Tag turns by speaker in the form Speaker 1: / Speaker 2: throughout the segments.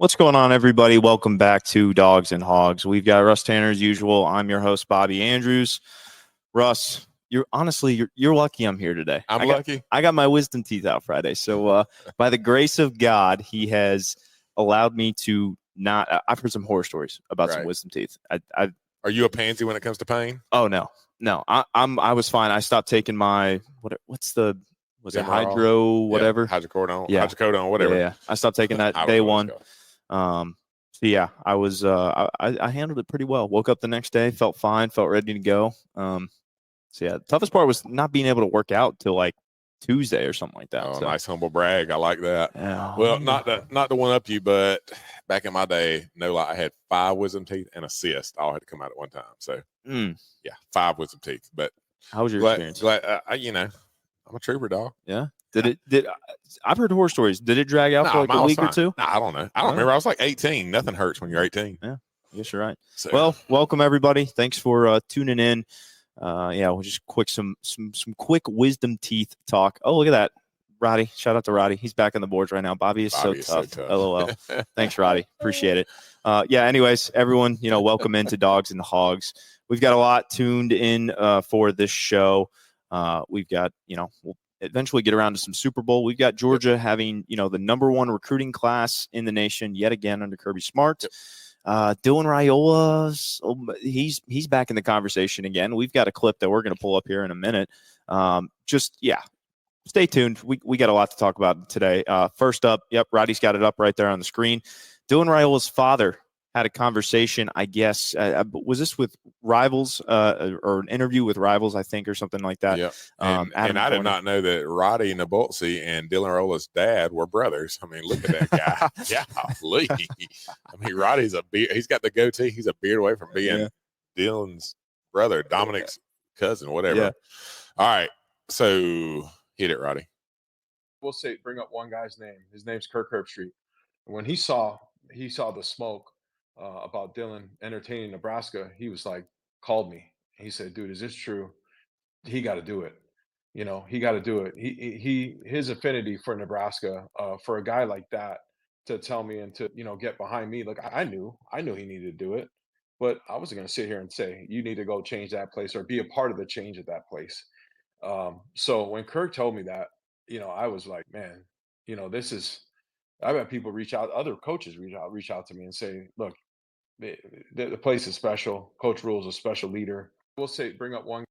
Speaker 1: What's going on, everybody? Welcome back to Dogs and Hogs. We've got Russ Tanner as usual. I'm your host, Bobby Andrews. Russ, you're lucky I'm here today.
Speaker 2: I'm lucky.
Speaker 1: I got my wisdom teeth out Friday. So by the grace of God, he has allowed me to not – I've heard some horror stories about some wisdom teeth.
Speaker 2: Are you a pansy when it comes to pain?
Speaker 1: Oh, no. I was fine. I stopped taking my what's the – was it hydro whatever?
Speaker 2: Yeah, hydrocodone.
Speaker 1: Yeah.
Speaker 2: Hydrocodone, whatever.
Speaker 1: Yeah. I stopped taking that day one. So yeah, I was I handled it pretty well. Woke up the next day, felt fine, felt ready to go. So yeah, the toughest part was not being able to work out till like Tuesday or something like that.
Speaker 2: Oh,
Speaker 1: so.
Speaker 2: Nice humble brag. I like that.
Speaker 1: Yeah.
Speaker 2: Well, not to one up you, but back in my day, no lie, I had 5 wisdom teeth and a cyst. All had to come out at one time. So yeah, 5 wisdom teeth. But
Speaker 1: how was your experience?
Speaker 2: I'm a trooper, dog.
Speaker 1: Yeah. I've heard horror stories. Did it drag out for like a week or two?
Speaker 2: No, I don't know. I don't remember. I was like 18. Nothing hurts when you're 18.
Speaker 1: Yeah, I guess you're right.
Speaker 2: So,
Speaker 1: well, welcome everybody. Thanks for tuning in. We'll just some quick wisdom teeth talk. Oh, look at that. Roddy. Shout out to Roddy. He's back on the boards right now. Bobby is so tough. LOL. Thanks, Roddy. Appreciate it. Anyways, everyone, welcome into Dogs and Hogs. We've got a lot tuned in for this show. We've got, we'll eventually get around to some Super Bowl. We've got Georgia having, the #1 recruiting class in the nation yet again under Kirby Smart. Dylan Raiola, he's back in the conversation again. We've got a clip that we're going to pull up here in a minute. Stay tuned. We got a lot to talk about today. First up, Roddy's got it up right there on the screen. Dylan Raiola's father had a conversation, I guess. Was this with Rivals or an interview with Rivals, I think, or something like that?
Speaker 2: Yeah. And I did not know that Roddy Nabulsi and Dylan Raioola's dad were brothers. I mean, look at that guy. Golly. I mean, Roddy's he's got the goatee. He's a beard away from being Dylan's brother, Dominic's cousin, whatever. Yeah. All right. So hit it, Roddy.
Speaker 3: We'll bring up one guy's name. His name's Krik Herbstreit. When he saw the smoke about Dylan entertaining Nebraska, he was like, called me. He said, dude, is this true? He got to do it. He got to do it. His affinity for Nebraska, for a guy like that to tell me and to, get behind me. Look, I knew he needed to do it, but I wasn't going to sit here and say, you need to go change that place or be a part of the change at that place. So when Krik told me that, I was like, man, this is, I've had people other coaches reach out to me and say, look, the place is special. Coach Rule is a special leader. We'll bring up one.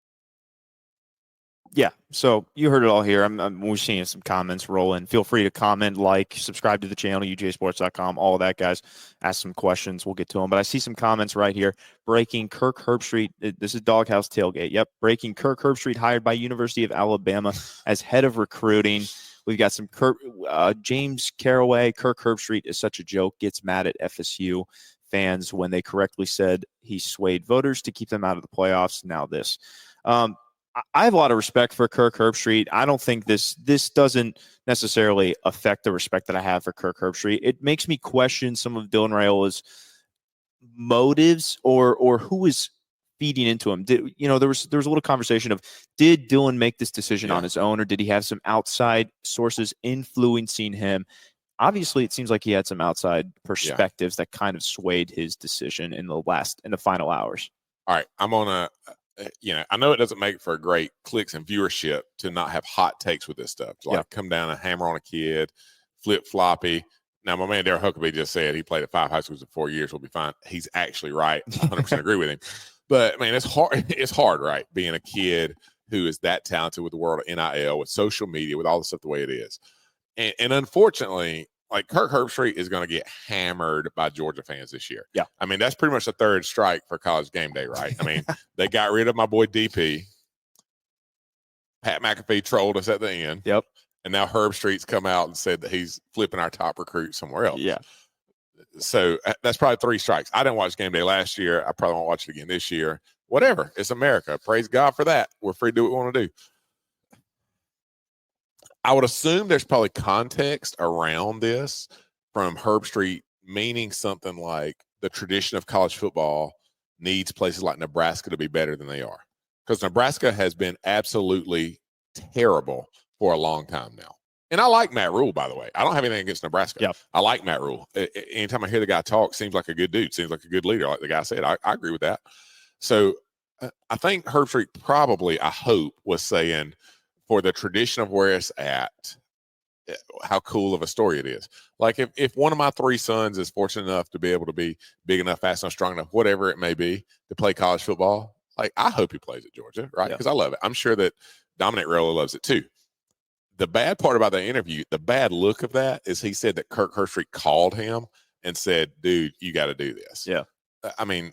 Speaker 1: Yeah, so you heard it all here. We're seeing some comments roll in. Feel free to comment, subscribe to the channel, ujsports.com, all of that, guys. Ask some questions. We'll get to them. But I see some comments right here. Breaking Krik Herbstreit. This is Doghouse Tailgate. Yep, breaking Krik Herbstreit hired by University of Alabama as head of recruiting. We've got some James Caraway. Krik Herbstreit is such a joke. Gets mad at FSU fans when they correctly said he swayed voters to keep them out of the playoffs. Now this. I have a lot of respect for Krik Herbstreit. I don't think this doesn't necessarily affect the respect that I have for Krik Herbstreit. It makes me question some of Dylan Raiola's motives or who is feeding into him. There was a little conversation of, did Dylan make this decision on his own, or did he have some outside sources influencing him? Obviously, it seems like he had some outside perspectives that kind of swayed his decision in the final hours.
Speaker 2: All right, I'm on I know it doesn't make for great clicks and viewership to not have hot takes with this stuff. Come down and hammer on a kid, flip floppy. Now, my man Darryl Huckabee just said he played at 5 high schools in 4 years. We'll be fine. He's actually right. 100% agree with him. But man, it's hard. It's hard, right? Being a kid who is that talented with the world of NIL, with social media, with all the stuff the way it is. And unfortunately, like, Krik Herbstreit is going to get hammered by Georgia fans this year.
Speaker 1: Yeah.
Speaker 2: I mean, that's pretty much the third strike for College Game Day, right? I mean, they got rid of my boy DP. Pat McAfee trolled us at the end.
Speaker 1: Yep.
Speaker 2: And now Herbstreit's come out and said that he's flipping our top recruit somewhere else.
Speaker 1: Yeah.
Speaker 2: So that's probably 3 strikes. I didn't watch Game Day last year. I probably won't watch it again this year. Whatever. It's America. Praise God for that. We're free to do what we want to do. I would assume there's probably context around this from Herbstreit, meaning something like the tradition of college football needs places like Nebraska to be better than they are. Because Nebraska has been absolutely terrible for a long time now. And I like Matt Rule, by the way. I don't have anything against Nebraska.
Speaker 1: Yep.
Speaker 2: I like Matt Rule. Anytime I hear the guy talk, seems like a good dude, seems like a good leader, like the guy said. I agree with that. So I think Herbstreit probably, I hope, was saying for the tradition of where it's at, how cool of a story it is. Like if one of my 3 sons is fortunate enough to be able to be big enough, fast enough, strong enough, whatever it may be, to play college football, like I hope he plays at Georgia, right? Because I love it. I'm sure that Dominic Raiola loves it too. The bad part about that interview, the bad look of that is he said that Krik Herbstreit called him and said, dude, you got to do this.
Speaker 1: Yeah.
Speaker 2: I mean,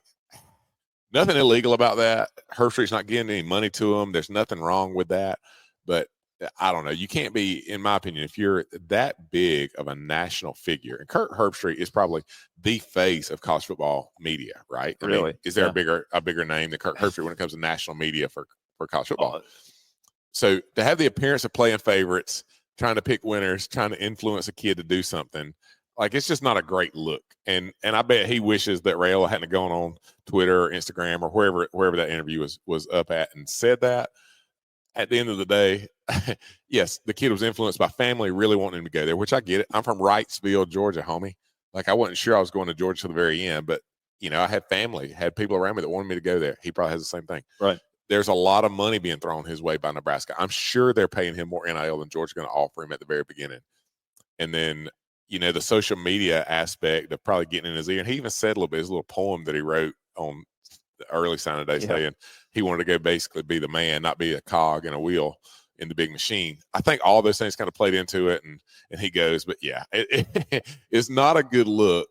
Speaker 2: nothing illegal about that. Herbstreit's not getting any money to him. There's nothing wrong with that. But I don't know. You can't be, in my opinion, if you're that big of a national figure, and Krik Herbstreit is probably the face of college football media, right? I
Speaker 1: Really?
Speaker 2: mean, is there a bigger name than Krik Herbstreit when it comes to national media for college football? So to have the appearance of playing favorites, trying to pick winners, trying to influence a kid to do something, like it's just not a great look. And I bet he wishes that Raiola hadn't gone on Twitter or Instagram or wherever that interview was up at and said that. At the end of the day, yes, the kid was influenced by family really wanting him to go there, which I get it. I'm from Wrightsville, Georgia, homie. Like I wasn't sure I was going to Georgia to the very end, but I had family, had people around me that wanted me to go there. He probably has the same thing.
Speaker 1: Right.
Speaker 2: There's a lot of money being thrown his way by Nebraska. I'm sure they're paying him more NIL than Georgia's going to offer him at the very beginning. And then, the social media aspect of probably getting in his ear. And he even said a little bit, his little poem that he wrote on the early signing day saying he wanted to go basically be the man, not be a cog in a wheel in the big machine. I think all those things kind of played into it. And he goes, but yeah, it's not a good look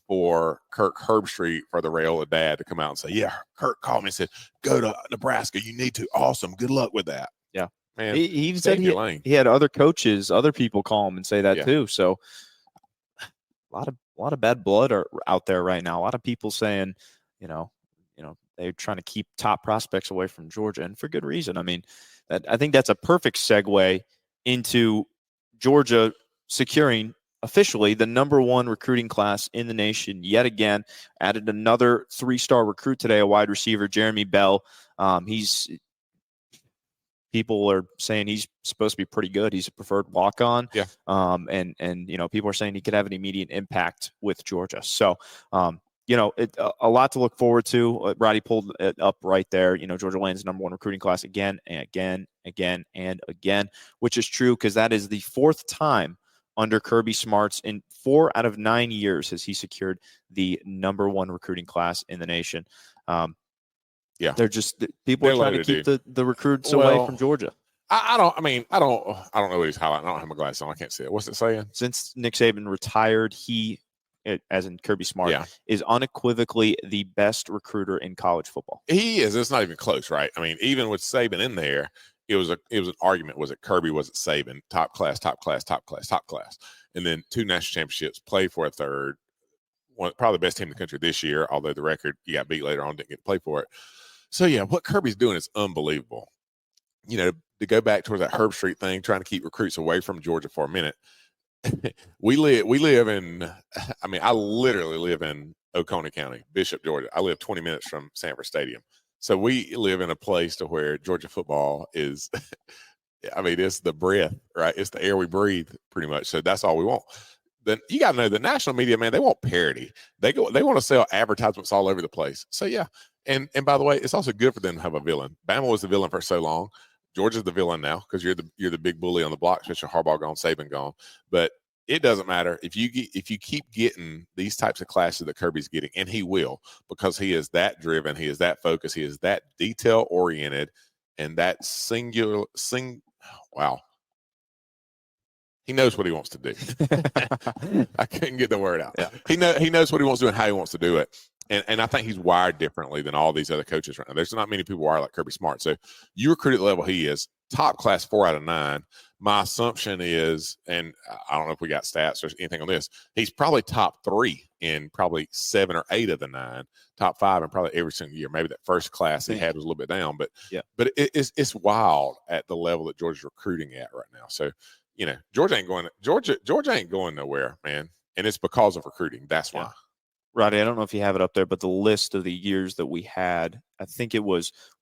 Speaker 2: for Krik Herbstreit, for the Raiola dad to come out and say, yeah, Kurt called me and said, go to Nebraska. You need to. Awesome. Good luck with that.
Speaker 1: Yeah.
Speaker 2: Man,
Speaker 1: he even said he had other coaches, other people call him and say that too. So a lot of bad blood are out there right now. A lot of people saying, they're trying to keep top prospects away from Georgia, and for good reason. I mean, I think that's a perfect segue into Georgia securing officially the #1 recruiting class in the nation yet again. Added another 3-star recruit today, a wide receiver, Jeremy Bell. People are saying he's supposed to be pretty good. He's a preferred walk-on.
Speaker 2: Yeah.
Speaker 1: And people are saying he could have an immediate impact with Georgia. So, a lot to look forward to. Roddy pulled it up right there. Georgia lands #1 recruiting class again and again, and again, which is true because that is the 4th time under Kirby Smarts in 4 out of 9 years has he secured the #1 recruiting class in the nation.
Speaker 2: Yeah,
Speaker 1: they're trying to keep the recruits away from Georgia.
Speaker 2: I don't know what he's highlighting. I don't have my glasses on. I can't see it. What's it saying?
Speaker 1: Since Nick Saban retired, he, as in Kirby Smart, is unequivocally the best recruiter in college football.
Speaker 2: He is. It's not even close, right? I mean, even with Saban in there, it was an argument. Was it Kirby? Was it Saban? Top class. And then 2 national championships, played for a 3rd. Probably the best team in the country this year, although the record, you got beat later on, didn't get to play for it. So, yeah, what Kirby's doing is unbelievable. To go back towards that Herbstreit thing, trying to keep recruits away from Georgia for a minute. we live in, I literally live in Oconee County, Bishop, Georgia. I live 20 minutes from Sanford Stadium. So we live in a place to where Georgia football is, it's the breath, right? It's the air we breathe pretty much. So that's all we want. Then you got to know the national media, man, they want parity. They want to sell advertisements all over the place. So, yeah. And by the way, it's also good for them to have a villain. Bama was the villain for so long. Georgia's the villain now because you're the big bully on the block, especially Harbaugh gone, Saban gone. But it doesn't matter if you keep getting these types of classes that Kirby's getting, and he will, because he is that driven, he is that focused, he is that detail oriented, and that wow. He knows what he wants to do. I couldn't get the word out. Yeah. He knows what he wants to do and how he wants to do it. And I think he's wired differently than all these other coaches right now. There's not many people wired like Kirby Smart. So you recruit at the level he is, top class 4 out of 9. My assumption is, and I don't know if we got stats or anything on this, he's probably top 3 in probably 7 or 8 of the 9, top 5 in probably every single year. Maybe that first class he had was a little bit down, but it's wild at the level that Georgia's recruiting at right now. So, Georgia ain't going nowhere, man. And it's because of recruiting. That's why.
Speaker 1: Roddy, I don't know if you have it up there, but the list of the years that we had,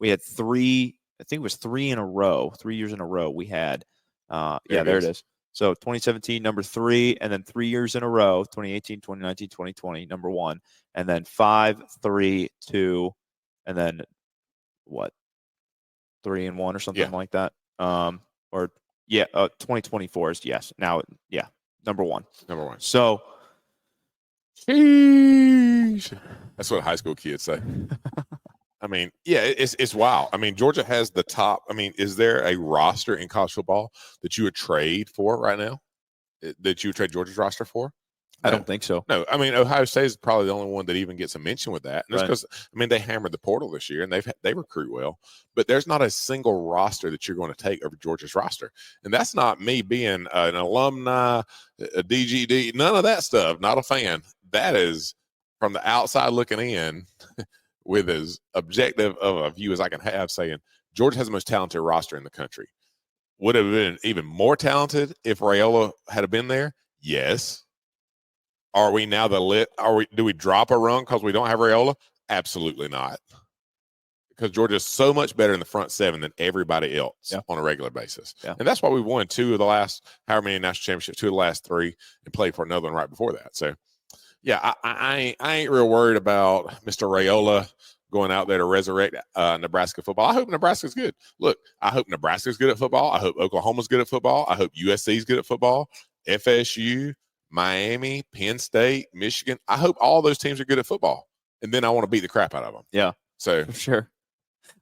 Speaker 1: we had 3 in a row, 3 years in a row. We had, there it is. So 2017, number 3, and then 3 years in a row, 2018, 2019, 2020, number 1, and then 5, 3, 2, and then what? 3 and 1 or something like that. Or 2024 is yes. Now, number 1.
Speaker 2: Number 1.
Speaker 1: So,
Speaker 2: sheesh. That's what high school kids say. I mean, yeah, it's wild. I mean, Georgia has the top. I mean, is there a roster in college football that you would trade for right now? That you would trade Georgia's roster for?
Speaker 1: I don't think so.
Speaker 2: No, I mean, Ohio State is probably the only one that even gets a mention with that. And
Speaker 1: Right.
Speaker 2: because I mean, they hammered the portal this year and they recruit well, but there's not a single roster that you're going to take over Georgia's roster. And that's not me being an alumni, a DGD, none of that stuff. Not a fan. That is from the outside looking in with as objective of a view as I can have, saying Georgia has the most talented roster in the country. Would have been even more talented if Raiola had been there? Yes. Are we now do we drop a rung because we don't have Raiola? Absolutely not. Because Georgia's so much better in the front 7 than everybody else on a regular basis. Yeah. And that's why we won 2 of the last, however many national championships, 2 of the last 3, and played for another one right before that. So, yeah, I ain't real worried about Mr. Raiola going out there to resurrect Nebraska football. I hope Nebraska's good. Look, I hope Nebraska's good at football. I hope Oklahoma's good at football. I hope USC's good at football. FSU, Miami, Penn State, Michigan. I hope all those teams are good at football. And then I want to beat the crap out of them.
Speaker 1: Yeah.
Speaker 2: So,
Speaker 1: for sure.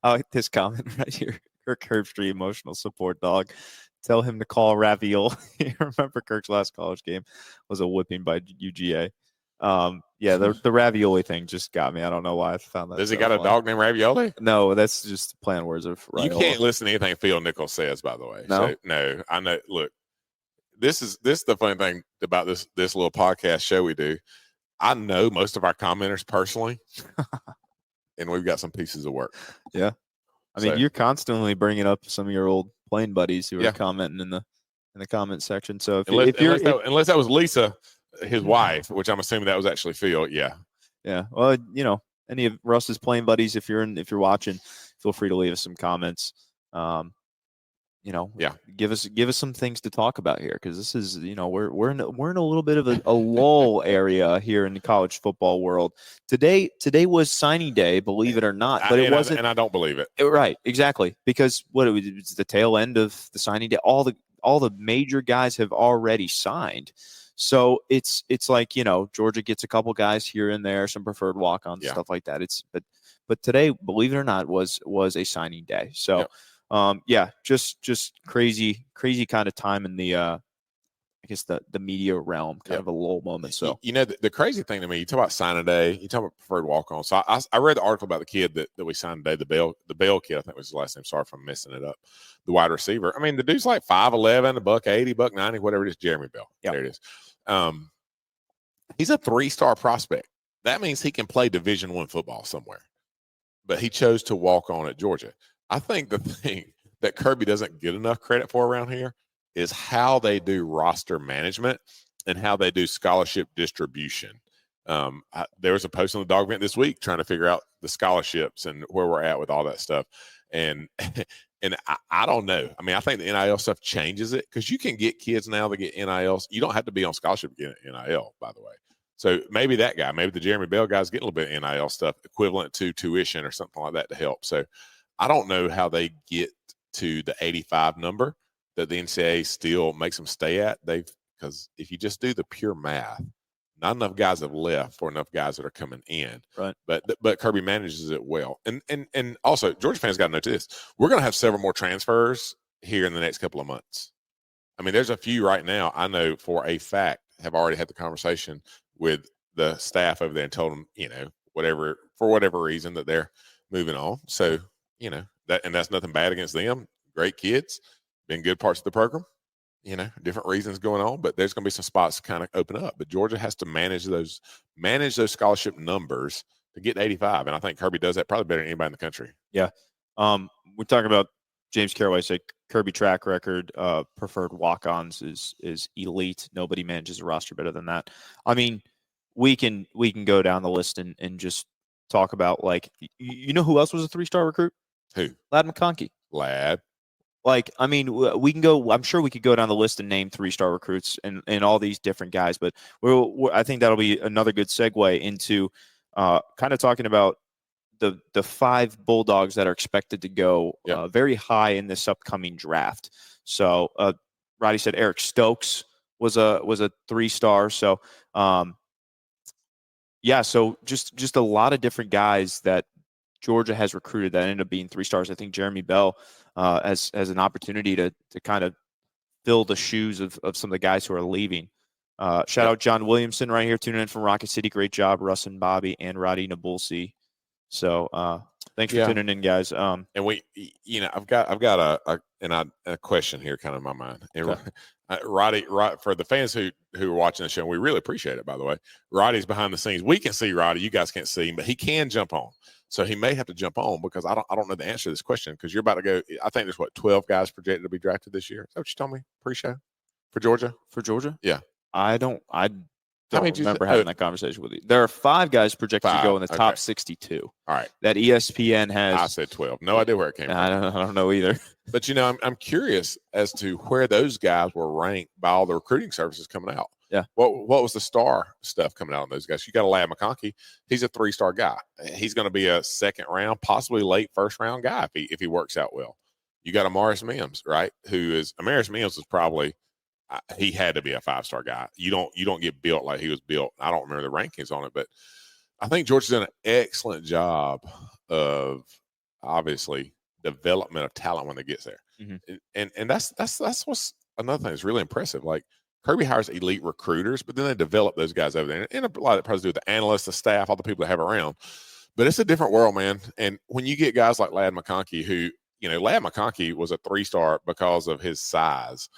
Speaker 1: I like this comment right here. Krik Herbstreit, emotional support dog. Tell him to call Ravioli. Remember Kirk's last college game was a whipping by UGA. The Ravioli thing just got me. I don't know why I found that.
Speaker 2: Does he got a dog named Ravioli?
Speaker 1: No, that's just playing words of Raiola.
Speaker 2: You can't listen to anything Phil Nichols says, by the way.
Speaker 1: No?
Speaker 2: So, no, I know. Look, this is the funny thing about this little podcast show we do. I know most of our commenters personally, and we've got some pieces of work.
Speaker 1: Yeah. I mean, you're constantly bringing up some of your old playing buddies who are commenting in the comment section. So
Speaker 2: unless that was Lisa, his wife, which I'm assuming that was actually Phil. Yeah.
Speaker 1: Yeah. Well, any of Russ's playing buddies, if you're watching, feel free to leave us some comments. Give us some things to talk about here, because this is, we're in a little bit of a lull area here in the college football world. Today was signing day, believe it or not, but it wasn't,
Speaker 2: and I don't believe it.
Speaker 1: Right, exactly, because it's the tail end of the signing day. All the major guys have already signed. So it's like, Georgia gets a couple guys here and there, some preferred walk-ons, stuff like that. But today, believe it or not, was a signing day. So just crazy kind of time in the I guess the media realm, kind of a lull moment. So
Speaker 2: the crazy thing to me, you talk about signing day, you talk about preferred walk-on. So I read the article about the kid that we signed today, the Bell kid, I think was his last name. Sorry if I'm messing it up. The wide receiver. I mean, the dude's like 5'11", $180, $190, whatever it is. Jeremy Bell. There it is. He's a 3-star prospect. That means he can play Division I football somewhere. But he chose to walk on at Georgia. I think the thing that Kirby doesn't get enough credit for around here is how they do roster management and how they do scholarship distribution. There was a post on the Dog Vent this week trying to figure out the scholarships and where we're at with all that stuff. And I don't know. I mean, I think the NIL stuff changes it, because you can get kids now that get NILs. You don't have to be on scholarship to get NIL, by the way. So maybe that guy, maybe the Jeremy Bell guy's getting a little bit of NIL stuff equivalent to tuition or something like that to help. So I don't know how they get to the 85 number that the NCAA still makes them stay at. Because if you just do the pure math, not enough guys have left for enough guys that are coming in.
Speaker 1: Right.
Speaker 2: But Kirby manages it well. And also, Georgia fans got to know this. We're going to have several more transfers here in the next couple of months. I mean, there's a few right now I know for a fact have already had the conversation with the staff over there and told them, for whatever reason that they're moving on. So, that's nothing bad against them. Great kids, been good parts of the program. Different reasons going on, but there's going to be some spots to kind of open up. But Georgia has to manage those scholarship numbers to get to 85, and I think Kirby does that probably better than anybody in the country.
Speaker 1: Yeah, we're talking about James Caraway. Say Kirby track record, preferred walk-ons is elite. Nobody manages a roster better than that. I mean, we can go down the list and just talk about, like, who else was a 3-star recruit?
Speaker 2: Who?
Speaker 1: Ladd McConkey.
Speaker 2: Ladd.
Speaker 1: Like, I mean, we can go. I'm sure we could go down the list and name 3-star recruits and all these different guys. But I think that'll be another good segue into kind of talking about the 5 Bulldogs that are expected to go very high in this upcoming draft. So, Roddy said Eric Stokes was a 3-star. So, so just a lot of different guys that Georgia has recruited that ended up being 3 stars. I think Jeremy Bell has an opportunity to kind of fill the shoes of some of the guys who are leaving. Shout out John Williamson right here tuning in from Rocket City. Great job, Russ and Bobby and Roddy Nabulsi. So thanks for tuning in, guys.
Speaker 2: And we, I've got a question here, kind of in my mind. And Roddy, for the fans who are watching the show, we really appreciate it. By the way, Roddy's behind the scenes. We can see Roddy. You guys can't see him, but he can jump on. So he may have to jump on because I don't know the answer to this question because you're about to go. I think there's 12 guys projected to be drafted this year. Is that what you told me pre-show for Georgia?
Speaker 1: For Georgia,
Speaker 2: yeah.
Speaker 1: I don't remember having that conversation with you. There are 5 guys projected to go in the top 62.
Speaker 2: All right.
Speaker 1: That ESPN has.
Speaker 2: I said 12. No idea where it came from.
Speaker 1: I don't know either.
Speaker 2: But, I'm curious as to where those guys were ranked by all the recruiting services coming out.
Speaker 1: Yeah.
Speaker 2: What was the star stuff coming out on those guys? You got a Lad McConkey. He's a 3-star guy. He's going to be a second round, possibly late first round guy if he works out well. You got Amaris Mims, right? Amaris Mims is probably he had to be a 5-star guy. You don't get built like he was built. I don't remember the rankings on it, but I think Georgia's done an excellent job of obviously development of talent when they get there. Mm-hmm. And that's what's another thing that's really impressive. Like Kirby hires elite recruiters, but then they develop those guys over there. And a lot of it has to do with the analysts, the staff, all the people they have around. But it's a different world, man. And when you get guys like Lad McConkey, who, Lad McConkey was a 3-star because of his size.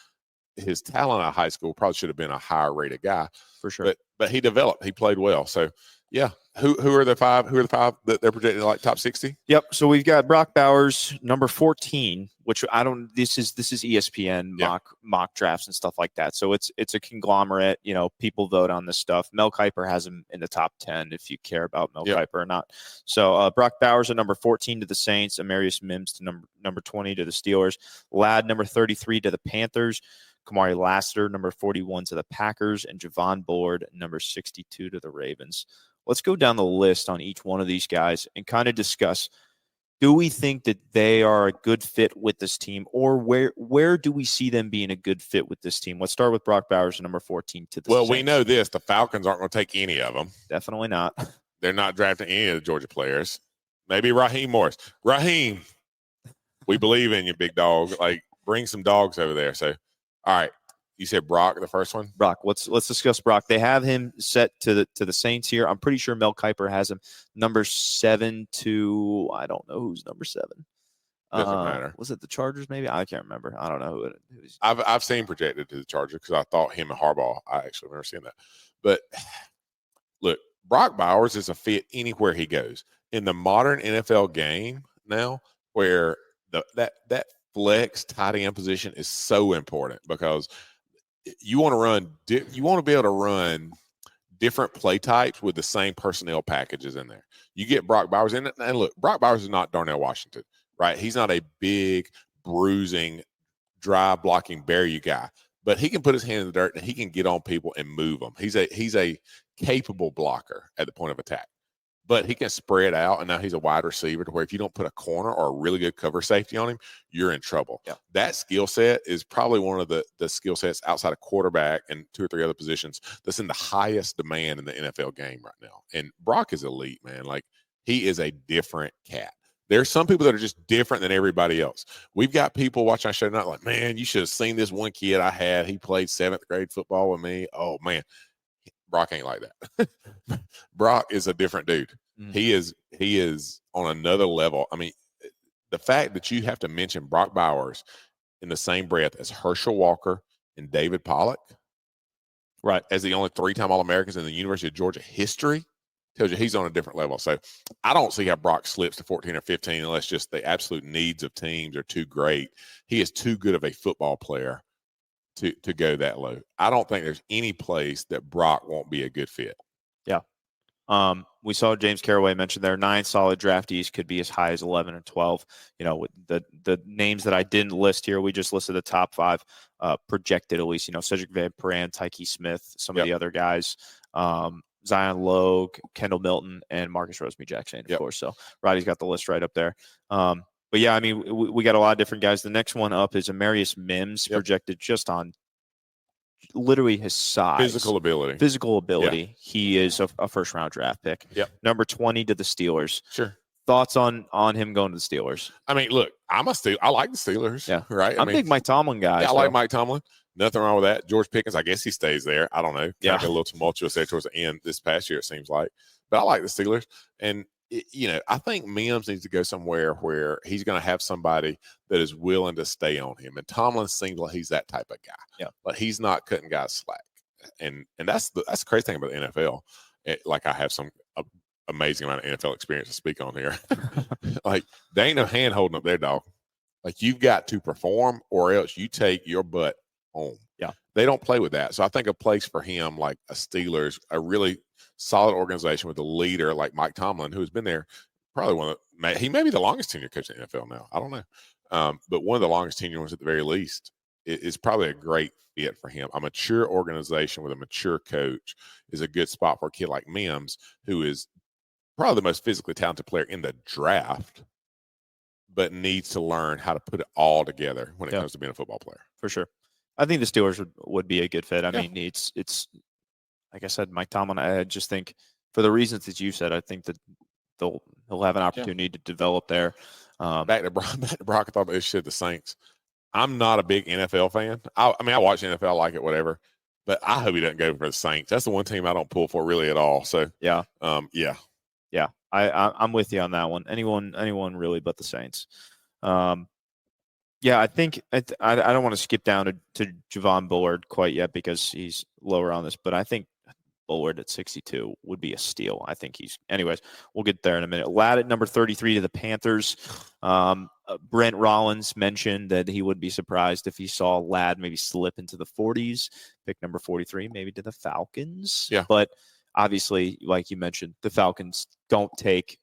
Speaker 2: His talent out of high school probably should have been a higher rated guy
Speaker 1: for sure.
Speaker 2: But he developed. He played well. So yeah. Who are the 5? Who are the 5 that they're projected like top 60?
Speaker 1: Yep. So we've got Brock Bowers, number 14, which this is ESPN mock drafts and stuff like that. So it's a conglomerate. People vote on this stuff. Mel Kiper has him in the top 10 if you care about Mel Kiper or not. So Brock Bowers at number 14 to the Saints, Amarius Mims to number 20 to the Steelers, Ladd number 33 to the Panthers, Kamari Lassiter number 41 to the Packers, and Javon Bullard number 62 to the Ravens. Let's go down the list on each one of these guys and kind of discuss, do we think that they are a good fit with this team, or where do we see them being a good fit with this team? Let's start with Brock Bowers, number 14 to the Saints.
Speaker 2: We know this. The Falcons aren't going to take any of them.
Speaker 1: Definitely not.
Speaker 2: They're not drafting any of the Georgia players. Maybe Raheem Morris. Raheem, we believe in you, big dog. Like, bring some dogs over there. So, all right. You said Brock, the first one?
Speaker 1: Brock. Let's discuss Brock. They have him set to the Saints here. I'm pretty sure Mel Kiper has him number 7 to, I don't know who's number 7.
Speaker 2: Doesn't matter.
Speaker 1: Was it the Chargers maybe? I can't remember. I don't know who it is.
Speaker 2: I've seen projected to the Chargers because I thought him and Harbaugh. I actually never seen that. But look, Brock Bowers is a fit anywhere he goes. In the modern NFL game now, where that flex tight end position is so important because you want to be able to run different play types with the same personnel packages in there. You get Brock Bowers in it, and look, Brock Bowers is not Darnell Washington, right? He's not a big, bruising, dry blocking barrier guy, but he can put his hand in the dirt and he can get on people and move them. He's a capable blocker at the point of attack. But he can spread out, and now he's a wide receiver to where if you don't put a corner or a really good cover safety on him, you're in trouble. Yeah. That skill set is probably one of the skill sets outside of quarterback and 2 or 3 other positions that's in the highest demand in the NFL game right now. And Brock is elite, man. Like, he is a different cat. There's some people that are just different than everybody else. We've got people watching our show tonight like, man, you should have seen this one kid I had. He played 7th grade football with me. Oh, man. Brock ain't like that. Brock is a different dude. Mm. He is on another level. I mean, the fact that you have to mention Brock Bowers in the same breath as Herschel Walker and David Pollock, right, as the only 3-time All-Americans in the University of Georgia history, tells you he's on a different level. So I don't see how Brock slips to 14 or 15 unless just the absolute needs of teams are too great. He is too good of a football player to go that low. I don't think there's any place that Brock won't be a good fit.
Speaker 1: Yeah. We saw James Carraway mention there 9 solid draftees could be as high as 11 and 12. You know, with the names that I didn't list here, we just listed the top 5 projected at least. You know, Cedric Van Pran, Tyke Smith, some of the other guys, Zion Logue, Kendall Milton, and Marcus Rosemy-Jackson, of course. So Roddy's got the list right up there. But yeah, I mean, we got a lot of different guys. The next one up is Amarius Mims, projected just on literally his size,
Speaker 2: physical ability.
Speaker 1: Yeah. He is a first-round draft pick.
Speaker 2: Yep.
Speaker 1: Number 20 to the Steelers.
Speaker 2: Sure.
Speaker 1: Thoughts on him going to the Steelers?
Speaker 2: I mean, look, I like the Steelers.
Speaker 1: Yeah.
Speaker 2: Right.
Speaker 1: I'm a big Mike Tomlin guy.
Speaker 2: Yeah, I like Mike Tomlin. Nothing wrong with that. George Pickens, I guess he stays there. I don't know.
Speaker 1: Yeah.
Speaker 2: Got a little tumultuous there towards the end this past year, it seems like. But I like the Steelers. And, you know, I think Mims needs to go somewhere where he's going to have somebody that is willing to stay on him. And Tomlin seems like he's that type of guy.
Speaker 1: Yeah.
Speaker 2: But he's not cutting guys slack. And that's the crazy thing about the NFL. Like I have some amazing amount of NFL experience to speak on here. Like there ain't no hand holding up there, dog. Like you've got to perform or else you take your butt home.
Speaker 1: Yeah. They
Speaker 2: don't play with that. So I think a place for him, like a Steelers, a really solid organization with a leader like Mike Tomlin, who has been there probably he may be the longest tenure coach in the NFL now. I don't know. But one of the longest tenure ones at the very least is probably a great fit for him. A mature organization with a mature coach is a good spot for a kid like Mims, who is probably the most physically talented player in the draft, but needs to learn how to put it all together when it comes to being a football player.
Speaker 1: For sure. I think the Steelers would be a good fit. I mean, it's like I said, Mike Tomlin, I just think for the reasons that you said, I think that he'll have an opportunity to develop there.
Speaker 2: Back to Brock, I thought about this shit, the Saints. I'm not a big NFL fan. I mean, I watch NFL, I like it, whatever. But I hope he doesn't go for the Saints. That's the one team I don't pull for really at all. So
Speaker 1: yeah.
Speaker 2: I'm
Speaker 1: with you on that one. Anyone really but the Saints. I think I don't want to skip down to Javon Bullard quite yet because he's lower on this, but I think Bullard at 62 would be a steal. I think anyways, we'll get there in a minute. Ladd at number 33 to the Panthers. Brent Rollins mentioned that he would be surprised if he saw Ladd maybe slip into the 40s, pick number 43, maybe to the Falcons.
Speaker 2: Yeah.
Speaker 1: But obviously, like you mentioned, the Falcons don't take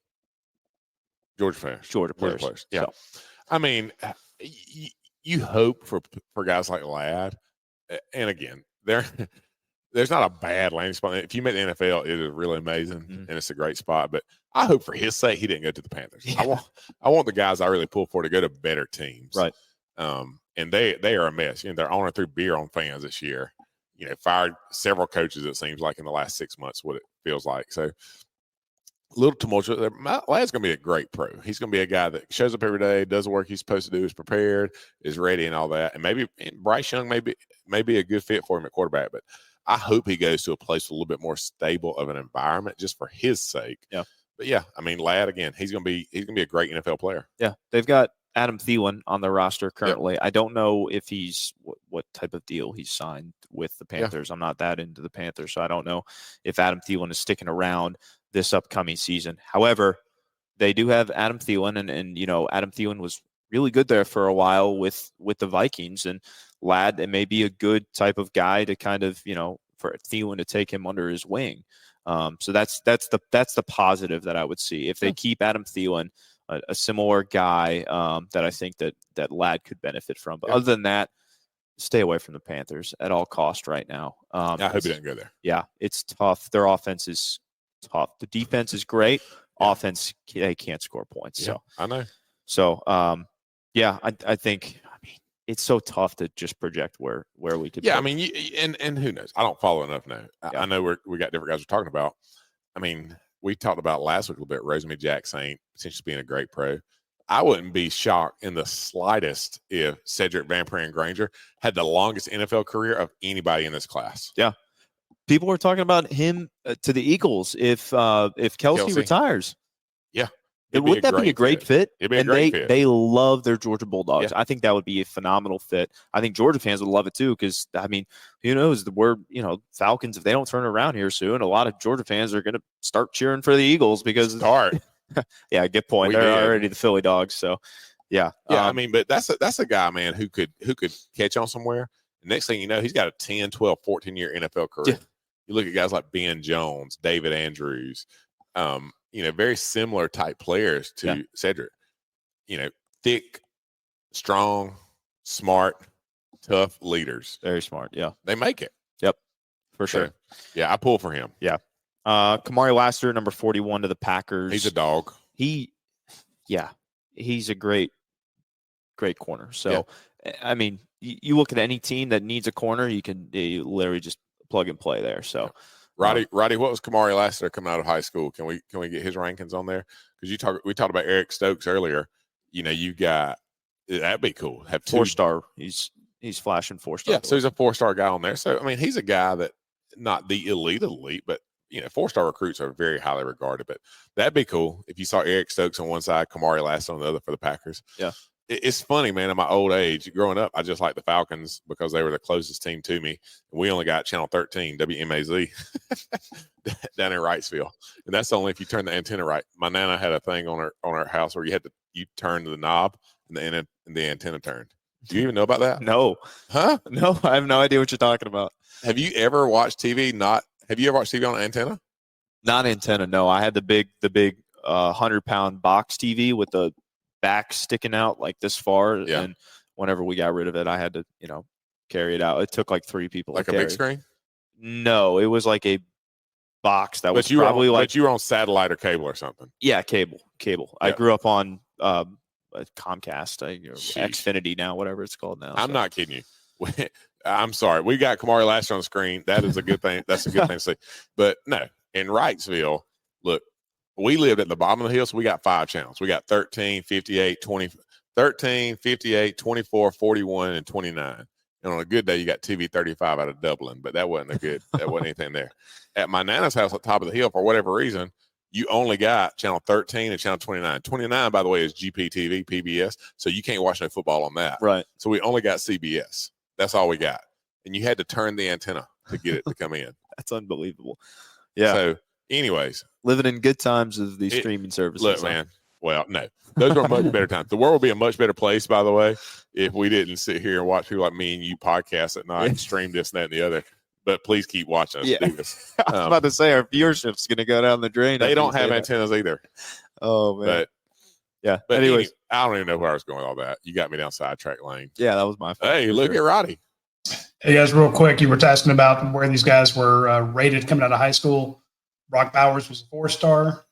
Speaker 2: Georgia players. Yeah.
Speaker 1: So.
Speaker 2: I mean, you hope for guys like Ladd. And again, there's not a bad landing spot. If you make the NFL, it is really amazing, and it's a great spot. But I hope for his sake he didn't go to the Panthers. Yeah. I want the guys I really pull for to go to better teams.
Speaker 1: Right.
Speaker 2: And they are a mess. You know, they're owning through beer on fans this year. You know, fired several coaches, it seems like, in the last 6 months, what it feels like. So a little tumultuous. Ladd's going to be a great pro. He's going to be a guy that shows up every day, does the work he's supposed to do, is prepared, is ready, and all that. And maybe Bryce Young may be a good fit for him at quarterback, but I hope he goes to a place with a little bit more stable of an environment just for his sake.
Speaker 1: Yeah.
Speaker 2: But yeah, I mean, Ladd, again, he's gonna be a great NFL player.
Speaker 1: Yeah. They've got Adam Thielen on their roster currently. Yep. I don't know if he's what type of deal he's signed with the Panthers. Yeah. I'm not that into the Panthers, so I don't know if Adam Thielen is sticking around this upcoming season. However, they do have Adam Thielen, and you know, Adam Thielen was really good there for a while with the Vikings, and Ladd, it may be a good type of guy to kind of, you know, for Thielen to take him under his wing. So that's the positive that I would see if they keep Adam Thielen, a similar guy that I think that Ladd could benefit from. But other than that, stay away from the Panthers at all cost right now.
Speaker 2: I hope he doesn't go there.
Speaker 1: Yeah, it's tough. Their offense is tough. The defense is great. Offense, they can't score points.
Speaker 2: Yeah,
Speaker 1: so
Speaker 2: I know.
Speaker 1: So I think. It's so tough to just project where we could.
Speaker 2: Yeah, I mean, and who knows? I don't follow enough now. I know we got different guys we're talking about. I mean, we talked about last week a little bit. Rosemy-Jackson potentially being a great pro. I wouldn't be shocked in the slightest if Cedric Van Pran-Granger had the longest NFL career of anybody in this class.
Speaker 1: Yeah, people were talking about him to the Eagles if Kelsey retires.
Speaker 2: Yeah.
Speaker 1: Wouldn't that be a great fit?
Speaker 2: It'd be a great fit.
Speaker 1: They love their Georgia Bulldogs. Yeah. I think that would be a phenomenal fit. I think Georgia fans would love it too because, I mean, who knows? Falcons, if they don't turn around here soon, a lot of Georgia fans are going to start cheering for the Eagles because – yeah, good point. They're already the Philly Dogs. So, yeah.
Speaker 2: Yeah, I mean, but that's a guy, man, who could catch on somewhere. The next thing you know, he's got a 10, 12, 14-year NFL career. Yeah. You look at guys like Ben Jones, David Andrews, very similar type players to Cedric. Thick, strong, smart, tough leaders.
Speaker 1: Very smart. Yeah.
Speaker 2: They make it.
Speaker 1: Yep. For sure.
Speaker 2: So, yeah, I pull for him.
Speaker 1: Yeah. Kamari Lassiter, number 41 to the Packers.
Speaker 2: He's a dog.
Speaker 1: He's a great corner. So, I mean, you look at any team that needs a corner, you literally just plug and play there. So,
Speaker 2: Roddy, what was Kamari Lassiter coming out of high school? Can we get his rankings on there? Because we talked about Eric Stokes earlier. You got that'd be cool. Have
Speaker 1: 4-star. He's flashing 4-star.
Speaker 2: Yeah, so he's a 4-star guy on there. So I mean, he's a guy that not the elite, but 4-star recruits are very highly regarded. But that'd be cool if you saw Eric Stokes on one side, Kamari Lassiter on the other for the Packers.
Speaker 1: Yeah.
Speaker 2: It's funny, man. In my old age, growing up, I just liked the Falcons because they were the closest team to me. And we only got Channel 13, WMAZ, down in Wrightsville, and that's only if you turn the antenna right. My nana had a thing on her house where you turn the knob and the antenna turned. Do you even know about that?
Speaker 1: No.
Speaker 2: Huh?
Speaker 1: No, I have no idea what you're talking about.
Speaker 2: Have you ever watched TV? Have you ever watched TV on an antenna?
Speaker 1: Not antenna. No, I had the big 100-pound box TV with the back sticking out like this far.
Speaker 2: Yeah.
Speaker 1: And whenever we got rid of it, I had to, carry it out. It took like 3 people.
Speaker 2: Like
Speaker 1: to
Speaker 2: a
Speaker 1: carry.
Speaker 2: big screen?
Speaker 1: No, it was like a box that was
Speaker 2: you
Speaker 1: probably
Speaker 2: but you were on satellite or cable or something.
Speaker 1: Yeah, cable.
Speaker 2: Yeah.
Speaker 1: I grew up on Comcast,
Speaker 2: Sheesh.
Speaker 1: Xfinity now, whatever it's called now.
Speaker 2: I'm not kidding you. I'm sorry. We got Kamari Lassiter on the screen. That is a good thing. That's a good thing to see. But no, in Wrightsville, look, we lived at the bottom of the hill, so we got 5 channels. We got 13, 58, 20, 13, 58, 24, 41, and 29. And on a good day, you got TV 35 out of Dublin, but that wasn't anything there. At my nana's house at the top of the hill, for whatever reason, you only got channel 13 and channel 29. 29, by the way, is GPTV, PBS, so you can't watch no football on that.
Speaker 1: Right.
Speaker 2: So we only got CBS. That's all we got. And you had to turn the antenna to get it to come in.
Speaker 1: That's unbelievable. Yeah.
Speaker 2: So, anyways.
Speaker 1: Living in good times of these streaming services.
Speaker 2: Look, man. Well, no. Those are much better times. The world would be a much better place, by the way, if we didn't sit here and watch people like me and you podcast at night and stream this and that and the other. But please keep watching us do this.
Speaker 1: I was about to say our viewership's going to go down the drain.
Speaker 2: They don't have antennas either.
Speaker 1: Oh, man. But
Speaker 2: anyways, I don't even know where I was going with all that. You got me down sidetrack lane.
Speaker 1: Yeah, that was my fault.
Speaker 2: Hey, look at Roddy.
Speaker 4: Hey, guys, real quick. You were asking about where these guys were rated coming out of high school. Brock Bowers was a 4-star.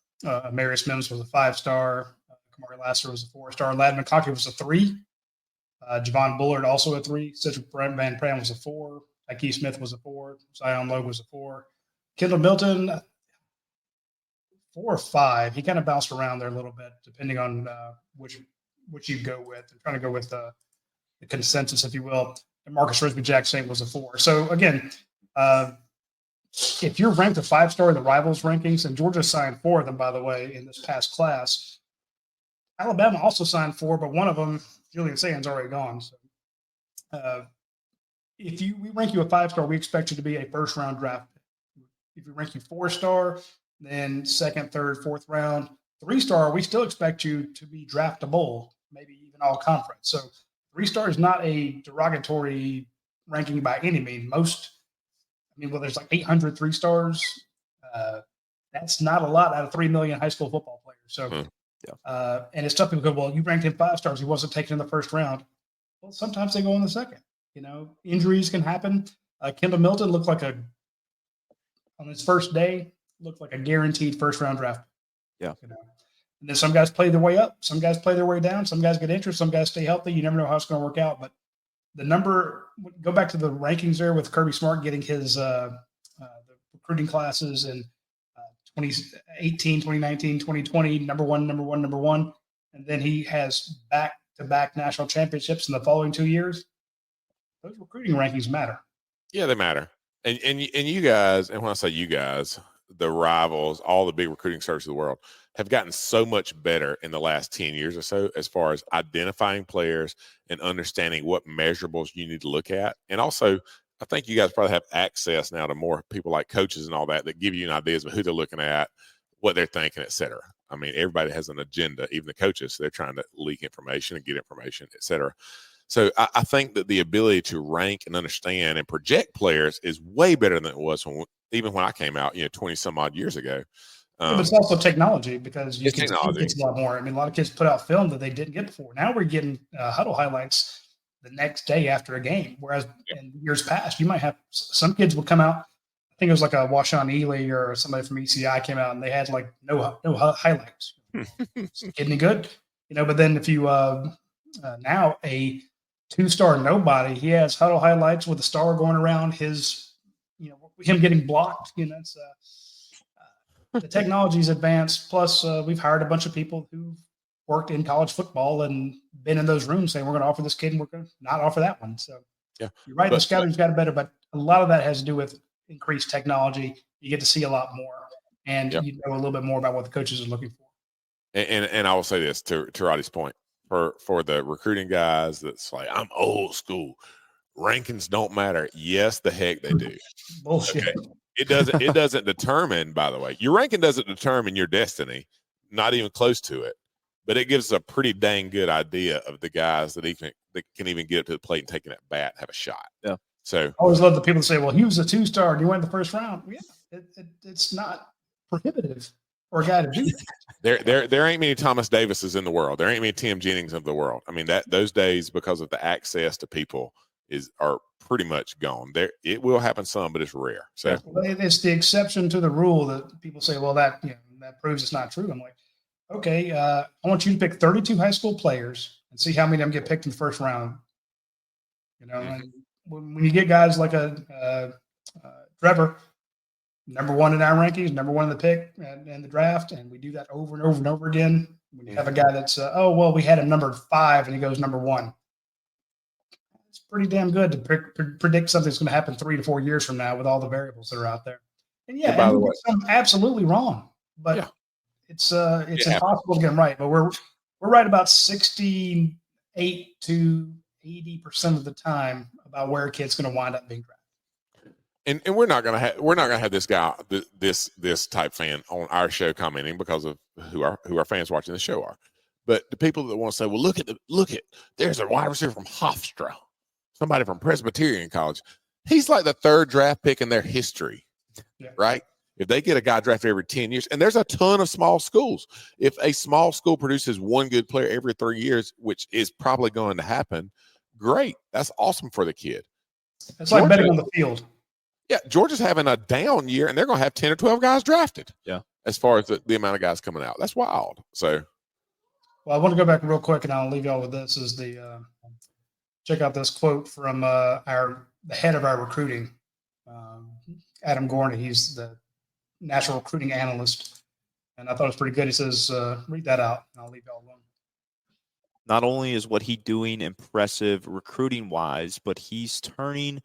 Speaker 4: Marius Mims was a 5-star. Kamari Lassiter was a 4-star. Ladd McConkey was a 3. Javon Bullard also a 3. Cedric Van Pran was a 4. Ike Smith was a 4. Zion Logue was a 4. Kendall Milton, 4 or 5. He kind of bounced around there a little bit, depending on which you go with. I'm trying to go with the consensus, if you will. And Marcus Risby-Jack Saint was a 4. So, again, if you're ranked a 5-star in the Rivals rankings, and Georgia signed 4 of them, by the way, in this past class, Alabama also signed 4, but one of them, Julian Sands, already gone. So, if we rank you a 5-star, we expect you to be a first-round draft pick. If we rank you 4-star, then second, third, fourth round. 3-star, we still expect you to be draftable, maybe even all conference. So 3-star is not a derogatory ranking by any means. There's like 800 3-stars. That's not a lot out of 3 million high school football players. So, and it's tough. People go, well, you ranked him 5 stars. He wasn't taken in the first round. Well, sometimes they go in the second. Injuries can happen. Kendall Milton looked like on his first day, looked like a guaranteed first-round draft.
Speaker 1: Yeah.
Speaker 4: And then some guys play their way up. Some guys play their way down. Some guys get injured. Some guys stay healthy. You never know how it's going to work out. But the number, go back to the rankings there with Kirby Smart getting his the recruiting classes in 2018, 2019, 2020, number one. And then he has back-to-back national championships in the following 2 years. Those recruiting rankings matter.
Speaker 2: Yeah, they matter. And you guys, and when I say you guys, the Rivals, all the big recruiting services of the world have gotten so much better in the last 10 years or so as far as identifying players and understanding what measurables you need to look at. And also, I think you guys probably have access now to more people like coaches and all that give you an idea of who they're looking at, what they're thinking, et cetera. I mean, everybody has an agenda, even the coaches. They're trying to leak information and get information, et cetera. So I think that the ability to rank and understand and project players is way better than it was even when I came out, 20 some odd years ago.
Speaker 4: Yeah, but it's also technology because you
Speaker 2: it's
Speaker 4: can see
Speaker 2: technology.
Speaker 4: kids a lot more. I mean, a lot of kids put out film that they didn't get before. Now we're getting huddle highlights the next day after a game, whereas in years past, you might have some kids will come out. I think it was like a Washawn Ely or somebody from ECI came out and they had like no highlights. Is it any good? But then if you now a 2-star nobody, he has huddle highlights with a star going around his, him getting blocked. It's the technology's advanced. Plus, we've hired a bunch of people who worked in college football and been in those rooms saying we're going to offer this kid and we're going to not offer that one. So
Speaker 2: yeah,
Speaker 4: you're right. The scouting's got it better, but a lot of that has to do with increased technology. You get to see a lot more, and you know a little bit more about what the coaches are looking for.
Speaker 2: And I will say this to Roddy's point for the recruiting guys that's like, I'm old school. Rankings don't matter. Yes, the heck they do.
Speaker 4: Bullshit.
Speaker 2: Okay. It doesn't determine, by the way, your ranking doesn't determine your destiny, not even close to it. But it gives us a pretty dang good idea of the guys that can even get up to the plate and take it at bat and have a shot.
Speaker 1: Yeah.
Speaker 2: So
Speaker 4: I always love the people that say, well, he was a 2-star and he went the first round. Yeah, it's not prohibitive for a guy to do that.
Speaker 2: There ain't many Thomas Davises in the world. There ain't many Tim Jennings of the world. I mean, those days, because of the access to people, are pretty much gone. It will happen some, but it's rare. So
Speaker 4: it's the exception to the rule that people say, well, that proves it's not true. I'm like, okay, I want you to pick 32 high school players and see how many of them get picked in the first round. And when you get guys like a Trevor, number one in our rankings, number one in the pick and the draft, and we do that over and over and over again. When you have a guy that's, we had him number 5 and he goes number 1. It's pretty damn good to predict something that's going to happen 3 to 4 years from now with all the variables that are out there. And and we get some absolutely wrong, but it's impossible to get them right. But we're right about 68 to 80% of the time about where a kid's going to wind up being drafted.
Speaker 2: And we're not gonna have this guy, this type fan on our show commenting because of who our fans watching the show are. But the people that want to say, well, look at there's a wide receiver from Hofstra, somebody from Presbyterian College. He's like the 3rd draft pick in their history, right? If they get a guy drafted every 10 years, and there's a ton of small schools. If a small school produces one good player every 3 years, which is probably going to happen, great. That's awesome for the kid.
Speaker 4: It's like betting on the field.
Speaker 2: Yeah, Georgia's having a down year, and they're going to have 10 or 12 guys drafted.
Speaker 1: Yeah,
Speaker 2: as far as the amount of guys coming out, that's wild. So,
Speaker 4: well, I want to go back real quick, and I'll leave y'all with this. Is the check out this quote from the head of our recruiting, Adam Gorney. He's the national recruiting analyst, and I thought it was pretty good. He says, "Read that out, and I'll leave y'all alone."
Speaker 1: Not only is what he's doing impressive recruiting wise, but he's turning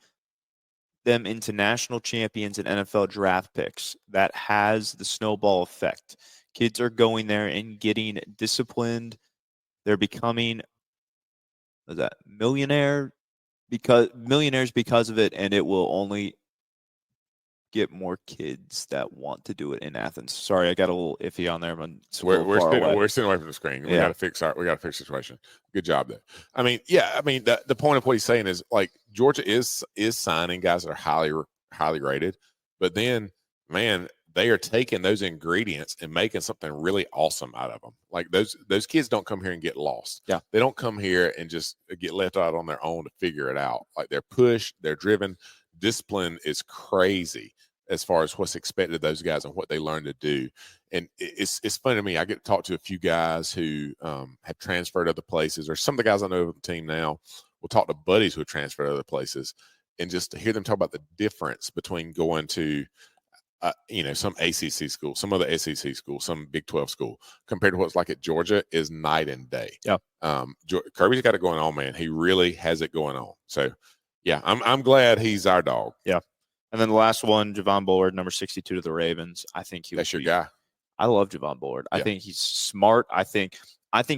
Speaker 1: them into national champions and NFL draft picks. That has the snowball effect. Kids are going there and getting disciplined. They're becoming millionaires because of it, and it will only get more kids that want to do it in Athens. Sorry, I got a little iffy on there.
Speaker 2: We're sitting away from the screen. We got to fix the situation. Good job there. I mean, the point of what he's saying is, like, Georgia is signing guys that are highly rated, but then, man, they are taking those ingredients and making something really awesome out of them. Like those kids don't come here and get lost.
Speaker 1: Yeah,
Speaker 2: they don't come here and just get left out on their own to figure it out. Like, they're pushed, they're driven. Discipline is crazy as far as what's expected of those guys and what they learn to do. And it's funny to me. I get to talk to a few guys who have transferred other places, or some of the guys I know of the team now will talk to buddies who have transferred other places, and just to hear them talk about the difference between going to some ACC school, some other SEC school, some Big 12 school, compared to what's like at Georgia, is night and day.
Speaker 1: Yeah.
Speaker 2: Kirby's got it going on, man. He really has it going on. So, yeah, I'm glad he's our dog.
Speaker 1: Yeah. And then the last one, Javon Bullard, number 62 to the Ravens. I think
Speaker 2: that's your guy.
Speaker 1: I love Javon Bullard. I think he's smart. I think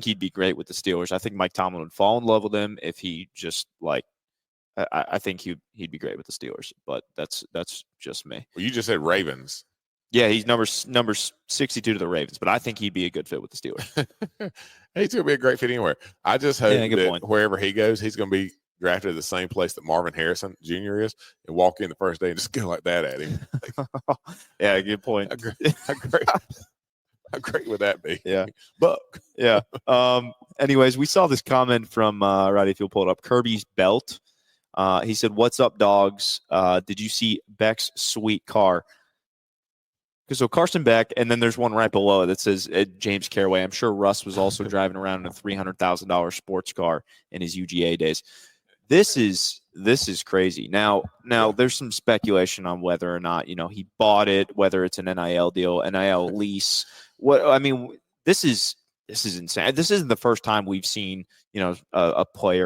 Speaker 1: he'd be great with the Steelers. I think Mike Tomlin would fall in love with him if he just I think he'd be great with the Steelers. But that's just me.
Speaker 2: Well, you just said Ravens.
Speaker 1: Yeah, he's number 62 to the Ravens, but I think he'd be a good fit with the Steelers.
Speaker 2: He's going to be a great fit anywhere. I just hope that wherever he goes, he's going to be drafted at the same place that Marvin Harrison Jr. is, and walk in the first day and just go like that at him.
Speaker 1: Yeah, good point.
Speaker 2: How great would that be?
Speaker 1: Yeah.
Speaker 2: Buck.
Speaker 1: Yeah. Anyways, we saw this comment from right if you'll pull it up, Kirby's Belt. He said, "What's up, dogs? Did you see Beck's sweet car?" So Carson Beck, and then there's one right below it that says James Caraway. I'm sure Russ was also driving around in a $300,000 sports car in his UGA days. This is crazy. Now there's some speculation on whether or not he bought it, whether it's an NIL deal, NIL lease. This is insane. This isn't the first time we've seen a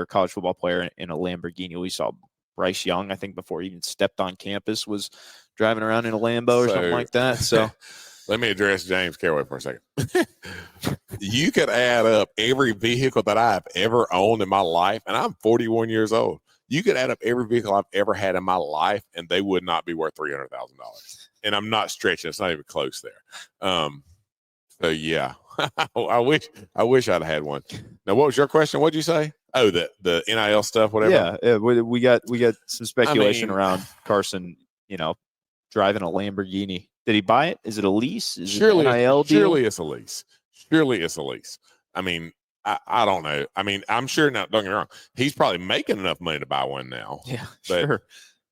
Speaker 1: college football player in a Lamborghini. We saw Bryce Young, I think, before he even stepped on campus, was driving around in a Lambo or something like that. So
Speaker 2: let me address James Caraway for a second. You could add up every vehicle that I've ever owned in my life, and I'm 41 years old. You could add up every vehicle I've ever had in my life, and they would not be worth $300,000. And I'm not stretching; it's not even close there. So yeah, I wish I'd had one. Now, what was your question? What'd you say? Oh, the NIL stuff, whatever.
Speaker 1: Yeah, we got some speculation around Carson, driving a Lamborghini. Did he buy it? Is it a lease? Is it an NIL deal?
Speaker 2: Surely it's a lease. Surely it's a lease. I mean, I don't know. I mean, I'm sure now, don't get me wrong, he's probably making enough money to buy one now.
Speaker 1: Yeah,
Speaker 2: but
Speaker 1: sure.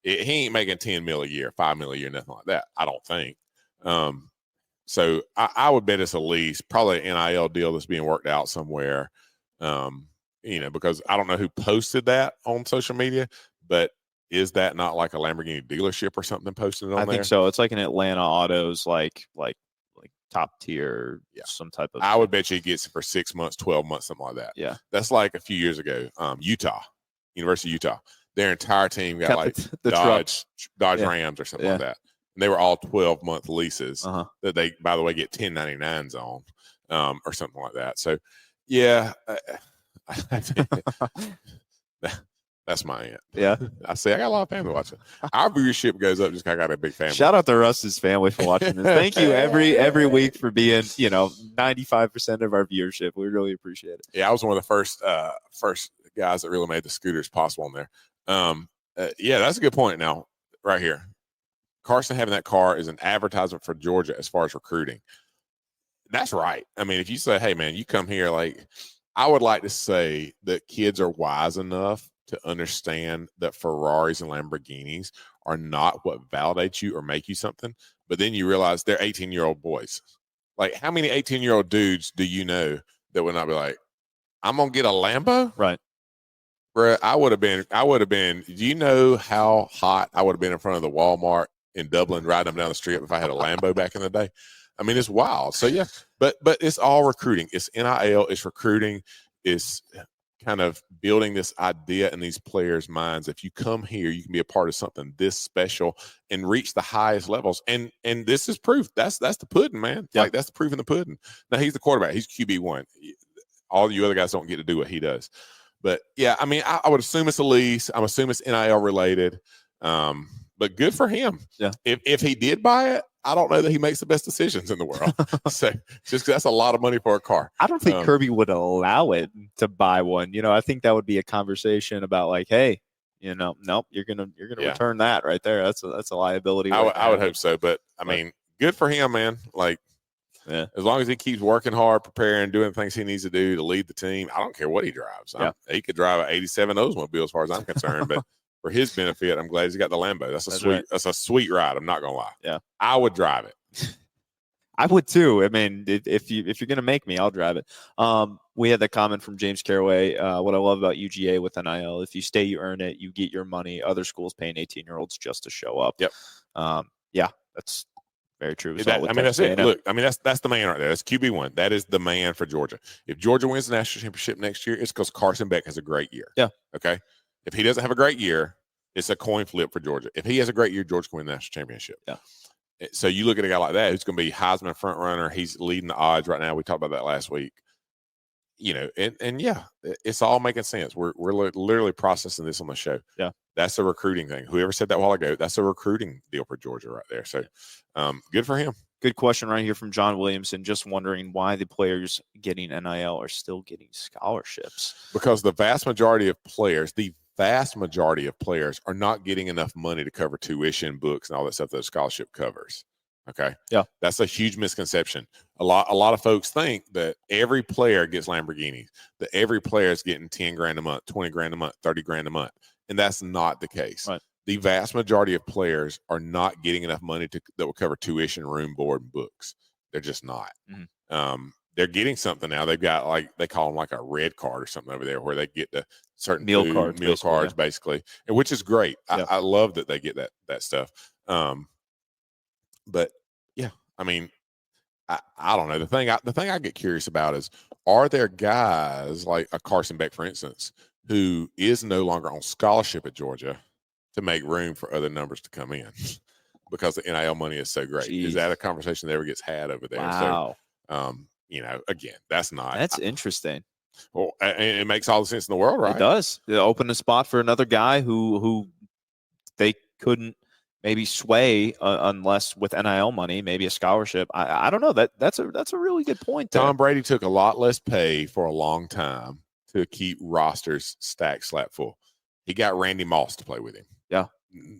Speaker 2: He ain't making $10 million a year, $5 million a year, nothing like that. I don't think. So I would bet it's a lease, probably an NIL deal that's being worked out somewhere. Because I don't know who posted that on social media, but is that not like a Lamborghini dealership or something posted on there?
Speaker 1: I think so. It's like an Atlanta Autos, like top tier, some type of.
Speaker 2: I would bet you he gets it for 6 months, 12 months, something like that.
Speaker 1: Yeah,
Speaker 2: that's like a few years ago. University of Utah, their entire team got like
Speaker 1: the
Speaker 2: Dodge Rams or something like that, and they were all 12-month leases that they, by the way, get 1099s on, or something like that. So, yeah. That's my aunt.
Speaker 1: Yeah.
Speaker 2: I got a lot of family watching. Our viewership goes up just because I got a big family.
Speaker 1: Shout out to Russ's family for watching this. Thank you every week for being, 95% of our viewership. We really appreciate it.
Speaker 2: Yeah, I was one of the first guys that really made the scooters possible on there. That's a good point now, right here. Carson having that car is an advertisement for Georgia as far as recruiting. That's right. I mean, if you say, hey, man, you come here, like, I would like to say that kids are wise enough to understand that Ferraris and Lamborghinis are not what validates you or make you something. But then you realize they're 18-year-old boys. Like, how many 18-year-old dudes do you know that would not be like, I'm going to get a Lambo?
Speaker 1: Right.
Speaker 2: Bro, I would have been, do you know how hot I would have been in front of the Walmart in Dublin riding them down the street if I had a Lambo back in the day? I mean, it's wild. So, yeah, but it's all recruiting. It's NIL. It's recruiting. It's kind of building this idea in these players' minds. If you come here, you can be a part of something this special and reach the highest levels. And this is proof. That's the pudding, man.
Speaker 1: Yep.
Speaker 2: Like, that's the proof in the pudding. Now, he's the quarterback. He's QB1. All you other guys don't get to do what he does. But, yeah, I mean, I would assume it's a lease. I'm assuming it's NIL related. But good for him.
Speaker 1: Yeah.
Speaker 2: If he did buy it, I don't know that he makes the best decisions in the world. So just 'cause that's a lot of money for a car.
Speaker 1: I don't think Kirby would allow it to buy one. I think that would be a conversation about like, hey, nope, you're gonna return that right there. That's a liability.
Speaker 2: I would hope so. But I mean, good for him, man. Like, as long as he keeps working hard, preparing, doing things he needs to do to lead the team, I don't care what he drives. He could drive an 87 Oldsmobile as far as I'm concerned, but for his benefit, I'm glad he's got the Lambo. That's a sweet ride. I'm not gonna lie.
Speaker 1: Yeah,
Speaker 2: I would drive it.
Speaker 1: I would too. I mean, if you're gonna make me, I'll drive it. We had that comment from James Caraway. What I love about UGA with NIL, if you stay, you earn it. You get your money. Other schools paying 18-year-olds just to show up.
Speaker 2: Yep.
Speaker 1: That's very true.
Speaker 2: That's it. Look, I mean, that's the man right there. That's QB1. That is the man for Georgia. If Georgia wins the national championship next year, it's because Carson Beck has a great year.
Speaker 1: Yeah.
Speaker 2: Okay. If he doesn't have a great year, it's a coin flip for Georgia. If he has a great year, Georgia can win the national championship.
Speaker 1: Yeah.
Speaker 2: So you look at a guy like that who's going to be Heisman front runner. He's leading the odds right now. We talked about that last week. It's all making sense. We're literally processing this on the show.
Speaker 1: Yeah.
Speaker 2: That's a recruiting thing. Whoever said that a while ago, that's a recruiting deal for Georgia right there. So good for him.
Speaker 1: Good question right here from John Williamson. Just wondering why the players getting NIL are still getting scholarships.
Speaker 2: Because the vast majority of players, vast majority of players are not getting enough money to cover tuition, books, and all that stuff that a scholarship covers. Okay.
Speaker 1: Yeah.
Speaker 2: That's a huge misconception. A lot of folks think that every player gets Lamborghinis, that every player is getting 10 grand a month, 20 grand a month, 30 grand a month. And that's not the case.
Speaker 1: Right.
Speaker 2: The vast majority of players are not getting enough money that will cover tuition, room, board, and books. They're just not.
Speaker 1: Mm-hmm.
Speaker 2: They're getting something now. They've got they call them like a red card or something over there where they get the certain
Speaker 1: meal
Speaker 2: food,
Speaker 1: cards,
Speaker 2: basically, and which is great.
Speaker 1: Yeah.
Speaker 2: I love that they get that stuff. But yeah, I mean, I don't know. The thing I get curious about is, are there guys like a Carson Beck, for instance, who is no longer on scholarship at Georgia to make room for other numbers to come in because the NIL money is so great?
Speaker 1: Jeez.
Speaker 2: Is that a conversation that ever gets had over there?
Speaker 1: Wow.
Speaker 2: So, again, that's
Speaker 1: interesting.
Speaker 2: Well, it makes all the sense in the world, right?
Speaker 1: It does. It opened a spot for another guy who they couldn't maybe sway unless with NIL money, maybe a scholarship. I don't know. That's a really good point.
Speaker 2: Tom Brady took a lot less pay for a long time to keep rosters stacked slap full. He got Randy Moss to play with him.
Speaker 1: Yeah.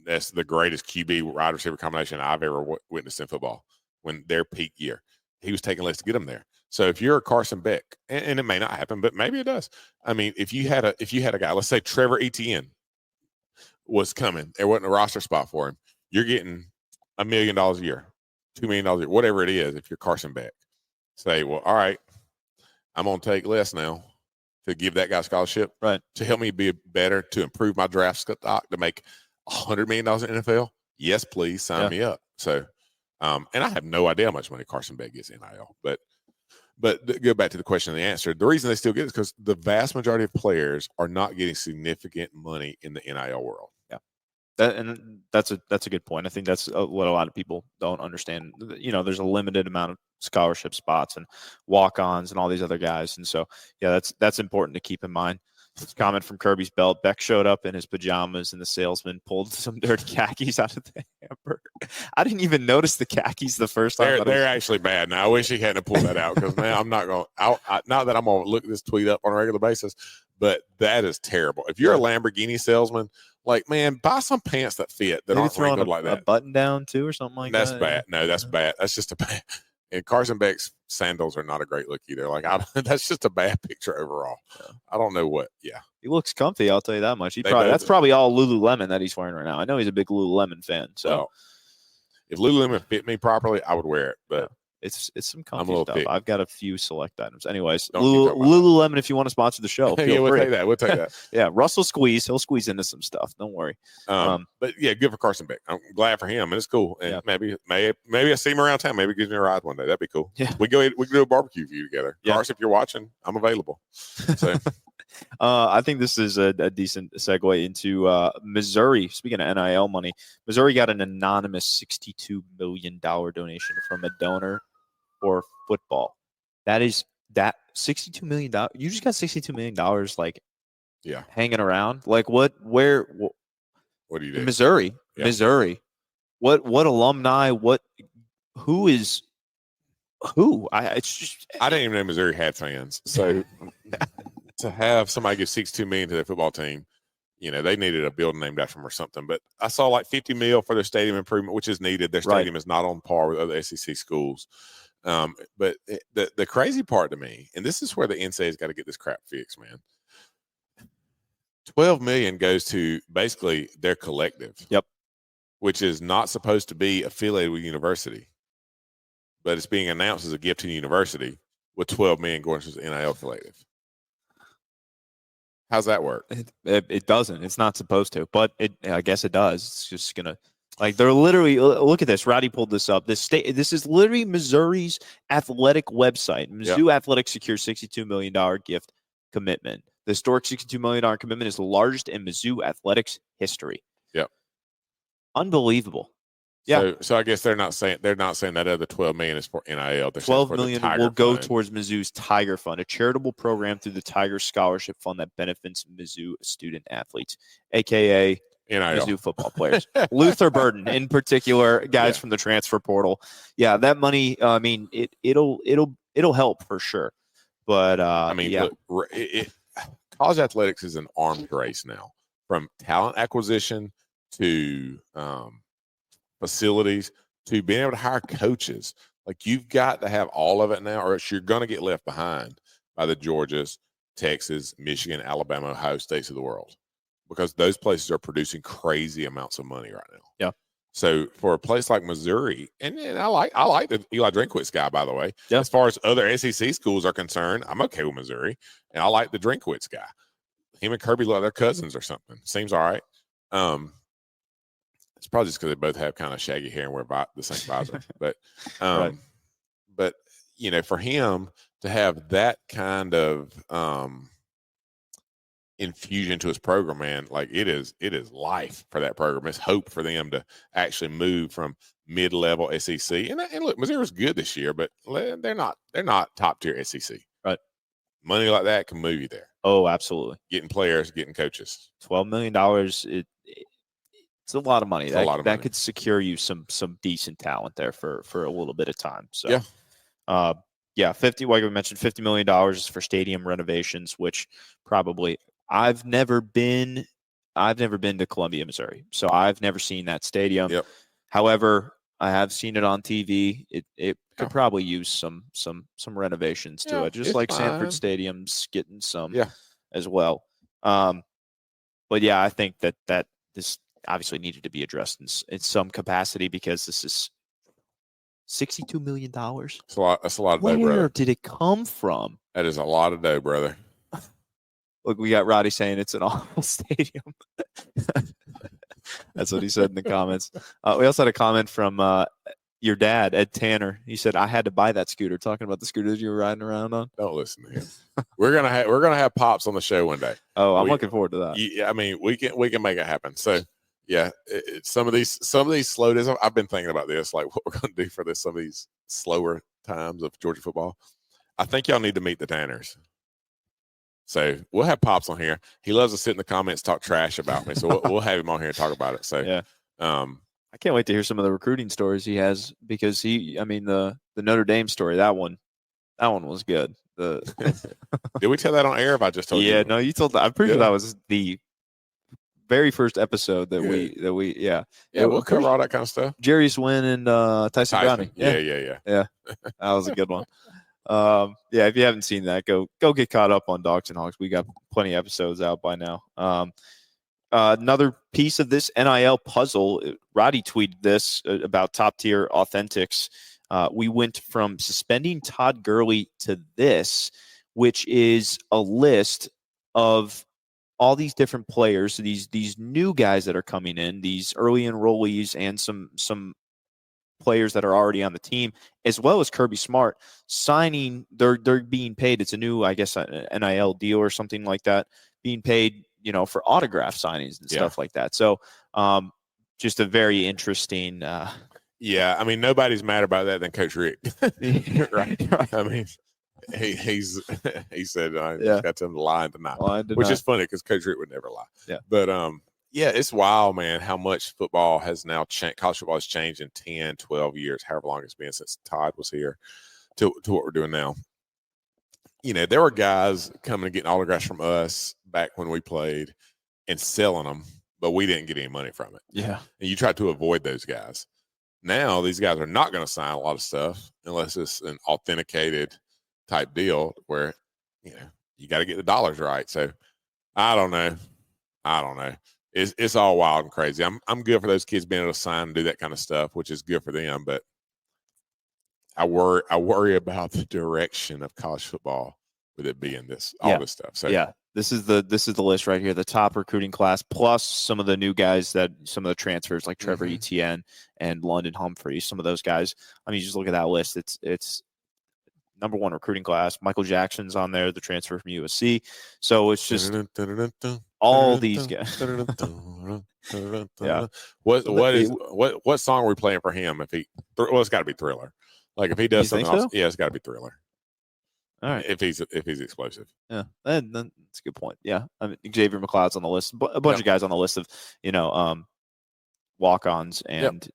Speaker 2: That's the greatest QB wide receiver combination I've ever witnessed in football. When their peak year, he was taking less to get them there. So if you're a Carson Beck, and it may not happen, but maybe it does. I mean, if you had a guy, let's say Trevor Etienne was coming, there wasn't a roster spot for him. You're getting $1 million a year, $2 million a year, whatever it is. If you're Carson Beck, say, well, all right, I'm going to take less now to give that guy a scholarship,
Speaker 1: right,
Speaker 2: to help me be better, to improve my draft stock, to make $100 million in NFL. Yes, please sign me up. So, and I have no idea how much money Carson Beck gets in NIL, but go back to the question and the answer. The reason they still get it is because the vast majority of players are not getting significant money in the NIL world.
Speaker 1: Yeah, that's a good point. I think that's what a lot of people don't understand. There's a limited amount of scholarship spots and walk-ons and all these other guys, and so that's important to keep in mind. This comment from Kirby's Belt. Beck showed up in his pajamas and the salesman pulled some dirty khakis out of the hamper. I didn't even notice the khakis the first time.
Speaker 2: They're actually bad. Now, I wish he hadn't pulled that out because, man, I'm not going to – not that I'm going to look this tweet up on a regular basis, but that is terrible. If you're a Lamborghini salesman, man, buy some pants that fit, that aren't wrinkled like that.
Speaker 1: A button down, too, or something like
Speaker 2: that.
Speaker 1: That's
Speaker 2: bad. No, that's bad. That's just a bad – and Carson Beck's sandals are not a great look either. That's just a bad picture overall. Yeah. I don't know what. Yeah,
Speaker 1: he looks comfy. I'll tell you that much. That's probably all Lululemon that he's wearing right now. I know he's a big Lululemon fan. So
Speaker 2: if Lululemon fit me properly, I would wear it. But
Speaker 1: it's some comfy stuff. I've got a few select items. Anyways,
Speaker 2: Lululemon,
Speaker 1: if you want to sponsor the show, feel
Speaker 2: we'll
Speaker 1: free.
Speaker 2: take that. We'll take that.
Speaker 1: Yeah, Russ will squeeze. He'll squeeze into some stuff. Don't worry.
Speaker 2: But yeah, good for Carson Beck. I'm glad for him, and it's cool. And maybe I see him around town. Maybe he gives me a ride one day. That'd be cool.
Speaker 1: Yeah,
Speaker 2: we can do a barbecue for you together. Yeah. Carson, if you're watching, I'm available. So.
Speaker 1: I think this is a decent segue into Missouri. Speaking of NIL money, Missouri got an anonymous $62 million donation from a donor for football. That $62 million. You just got $62 million, hanging around. What do
Speaker 2: you do?
Speaker 1: Missouri. What alumni? Who? I
Speaker 2: didn't even know Missouri had fans. So to have somebody give $62 million to their football team, they needed a building named after them or something. But I saw $50 million for their stadium improvement, which is needed. Their stadium is not on par with other SEC schools. But the crazy part to me, and this is where the NCAA's got to get this crap fixed, man. $12 million goes to basically their collective.
Speaker 1: Yep.
Speaker 2: Which is not supposed to be affiliated with university, but it's being announced as a gift to the university with $12 million going to the NIL collective. How's that work?
Speaker 1: It doesn't. It's not supposed to, but I guess it does. It's just gonna they're literally look at this. Rowdy pulled this up. This is literally Missouri's athletic website. Mizzou Athletics secures $62 million gift commitment. The historic $62 million commitment is the largest in Mizzou athletics history.
Speaker 2: Yep.
Speaker 1: Unbelievable. Yeah.
Speaker 2: So I guess they're not saying that other $12 million is for NIL. They're
Speaker 1: $12 million will go towards Mizzou's Tiger Fund, a charitable program through the Tiger Scholarship Fund that benefits Mizzou student athletes, aka
Speaker 2: NIL.
Speaker 1: Mizzou football players. Luther Burden, in particular, guys from the transfer portal. Yeah, that money. I mean, it'll help for sure. But
Speaker 2: look, college athletics is an arms race now. from talent acquisition to facilities to being able to hire coaches. Like, you've got to have all of it now, or else you're going to get left behind by the Georgias, Texas, Michigan, Alabama, Ohio States of the world, because those places are producing crazy amounts of money right now.
Speaker 1: Yeah.
Speaker 2: So for a place like Missouri, and I like the Eli Drinkwitz guy, by the way.
Speaker 1: Yeah.
Speaker 2: As far as other SEC schools are concerned, I'm okay with Missouri, and I like the Drinkwitz guy. Him and Kirby look like they're cousins or something. Seems all right. It's probably just because they both have kind of shaggy hair and wear the same visor. But,
Speaker 1: Right.
Speaker 2: but for him to have that kind of infusion to his program, man, like it is life for that program. It's hope for them to actually move from mid-level SEC. And look, Missouri's good this year, but they're not top tier SEC.
Speaker 1: Right.
Speaker 2: Money like that can move you there.
Speaker 1: Oh, absolutely.
Speaker 2: Getting players, getting coaches.
Speaker 1: $12 million. It's a lot of money. That could secure you some decent talent there for a little bit of time. So yeah. 50, like we mentioned, $50 million is for stadium renovations, which probably I've never been to Columbia, Missouri, so I've never seen that stadium.
Speaker 2: Yep.
Speaker 1: However, I have seen it on TV. It could probably use some renovations to it, just like Sanford Stadium's getting some as well. But yeah, I think that this obviously needed to be addressed in some capacity, because this is $62 million.
Speaker 2: That's a lot of dough, brother.
Speaker 1: Where did it come from?
Speaker 2: That is a lot of dough, brother.
Speaker 1: Look, we got Roddy saying it's an awful stadium. That's what he said in the comments. We also had a comment from your dad, Ed Tanner. He said, "I had to buy that scooter," talking about the scooters you were riding around on.
Speaker 2: Don't listen to him. We're gonna have Pops on the show one day.
Speaker 1: Oh, I'm looking forward to that.
Speaker 2: Yeah, I mean, we can make it happen. So yeah, some of these slow days. I've been thinking about this, like what we're gonna do for some of these slower times of Georgia football. I think y'all need to meet the Tanners. So we'll have Pops on here. He loves to sit in the comments, talk trash about me. So we'll have him on here and talk about it. So
Speaker 1: yeah, I can't wait to hear some of the recruiting stories he has, because the Notre Dame story, that one was good.
Speaker 2: Did we tell that on air? If I just told you?
Speaker 1: Yeah, no, you told. I'm pretty sure that was the very first episode that we
Speaker 2: we'll cover all that kind of stuff.
Speaker 1: Jerry Swin and Tyson Browning.
Speaker 2: Yeah.
Speaker 1: That was a good one. If you haven't seen that, go get caught up on Dawgs and Hawgs. We got plenty of episodes out by now. Another piece of this NIL puzzle, Roddy tweeted this about top tier authentics. We went from suspending Todd Gurley to this, which is a list of all these different players, these new guys that are coming in, these early enrollees, and some players that are already on the team, as well as Kirby Smart signing. They're being paid. It's a new, I guess, NIL deal or something like that, being paid, for autograph signings and stuff like that. So just a very interesting.
Speaker 2: Yeah, I mean, nobody's mad about that than Coach Rick.
Speaker 1: right.
Speaker 2: I mean, he said, I just got to him lying tonight, which is funny because Coach Rick would never lie.
Speaker 1: Yeah.
Speaker 2: But it's wild, man, how much football has now changed. College football has changed in 10, 12 years, however long it's been since Todd was here, to what we're doing now. There were guys coming and getting autographs from us back when we played and selling them, but we didn't get any money from it.
Speaker 1: Yeah. And
Speaker 2: you try to avoid those guys. Now these guys are not going to sign a lot of stuff unless it's an authenticated type deal where, you got to get the dollars right. So I don't know. It's all wild and crazy. I'm good for those kids being able to sign and do that kind of stuff, which is good for them. But I worry about the direction of college football with it being all this stuff. So
Speaker 1: this is the list right here. The top recruiting class plus some of the new guys, some of the transfers like Trevor Etienne and London Humphrey. Some of those guys. I mean, just look at that list. It's number one recruiting class. Michael Jackson's on there, the transfer from USC. So it's just all these guys. Yeah.
Speaker 2: What song are we playing for him? It's got to be Thriller. Like if he does something else, it's got to be Thriller.
Speaker 1: All right.
Speaker 2: If he's explosive.
Speaker 1: Yeah, that's a good point. Yeah, I mean, Xavier McLeod's on the list. A bunch of guys on the list of walk-ons and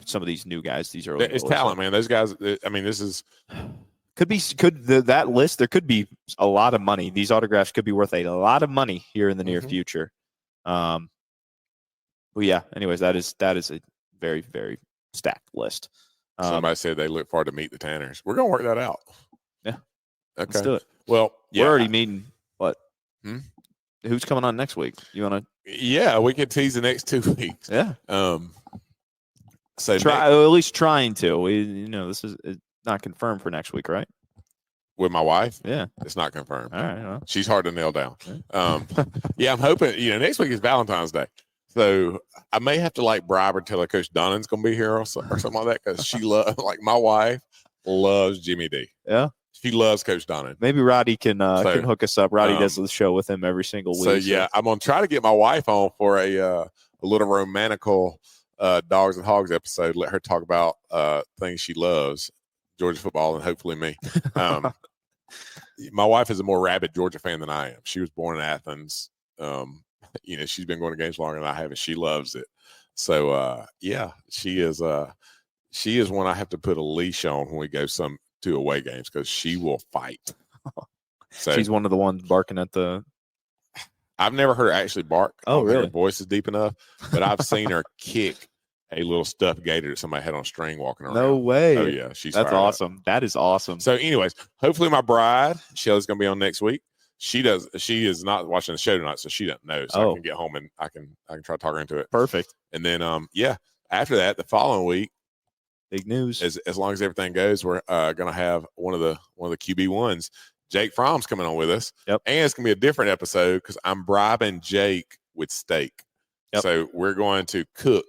Speaker 1: some of these new guys. These are
Speaker 2: it's talent, man. Those guys. I mean, this is
Speaker 1: that list. There could be a lot of money. These autographs could be worth a lot of money here in the near future. But yeah, anyways, that is a very, very stacked list.
Speaker 2: Somebody said they look forward to meet the Tanners. We're gonna work that out.
Speaker 1: Yeah.
Speaker 2: Okay.
Speaker 1: Let's do it.
Speaker 2: Well, yeah.
Speaker 1: We're already meeting. What?
Speaker 2: Hmm?
Speaker 1: Who's coming on next week? You want to?
Speaker 2: Yeah, we can tease the next 2 weeks.
Speaker 1: Yeah.
Speaker 2: So
Speaker 1: at least trying to. This is not confirmed for next week, right?
Speaker 2: With my wife?
Speaker 1: Yeah.
Speaker 2: It's not confirmed.
Speaker 1: All right. Well.
Speaker 2: She's hard to nail down. Yeah, I'm hoping, next week is Valentine's Day. So I may have to bribe her till her Coach Donnan's going to be here or something like that, because she loves, my wife loves Jimmy D.
Speaker 1: Yeah.
Speaker 2: She loves Coach Donnan.
Speaker 1: Maybe Roddy can hook us up. Roddy does the show with him every single week.
Speaker 2: So yeah, I'm going to try to get my wife on for a little romantical Dawgs and Hawgs episode. Let her talk about things she loves, Georgia football, and hopefully me. My wife is a more rabid Georgia fan than I am. She was born in Athens. She's been going to games longer than I have, and she loves it. So yeah, she is one I have to put a leash on when we go to away games, because she will fight. So
Speaker 1: she's one of the ones barking at the.
Speaker 2: I've never heard her actually bark.
Speaker 1: Oh, really?
Speaker 2: Her voice is deep enough, but I've seen her kick a little stuffed gator that somebody had on a string walking around.
Speaker 1: No way.
Speaker 2: Oh yeah, that's
Speaker 1: awesome. That is awesome.
Speaker 2: So, anyways, hopefully my bride Shelly's going to be on next week. She is not watching the show tonight, so she doesn't know. So I can get home and I can try to talk her into it.
Speaker 1: Perfect.
Speaker 2: And then after that, the following week,
Speaker 1: big news.
Speaker 2: As long as everything goes, we're going to have one of the QB1s. Jake Fromm's coming on with us.
Speaker 1: Yep.
Speaker 2: And it's going to be a different episode because I'm bribing Jake with steak.
Speaker 1: Yep.
Speaker 2: So we're going to cook.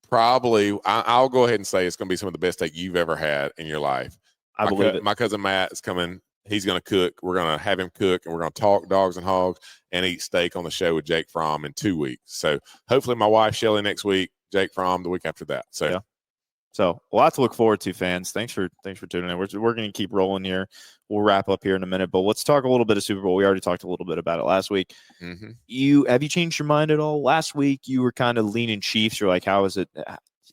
Speaker 2: Probably, I'll go ahead and say it's going to be some of the best steak you've ever had in your life.
Speaker 1: I believe it.
Speaker 2: My cousin Matt is coming. He's going to cook. We're going to have him cook, and we're going to talk Dogs and Hogs and eat steak on the show with Jake Fromm in 2 weeks. So hopefully my wife, Shelly, next week, Jake Fromm the week after that. So
Speaker 1: yeah. So a lot to look forward to, fans. Thanks for tuning in. We're going to keep rolling here. We'll wrap up here in a minute, but let's talk a little bit of Super Bowl. We already talked a little bit about it last week.
Speaker 2: Mm-hmm.
Speaker 1: Have you changed your mind at all? Last week you were kind of leaning Chiefs. You're like, how is it?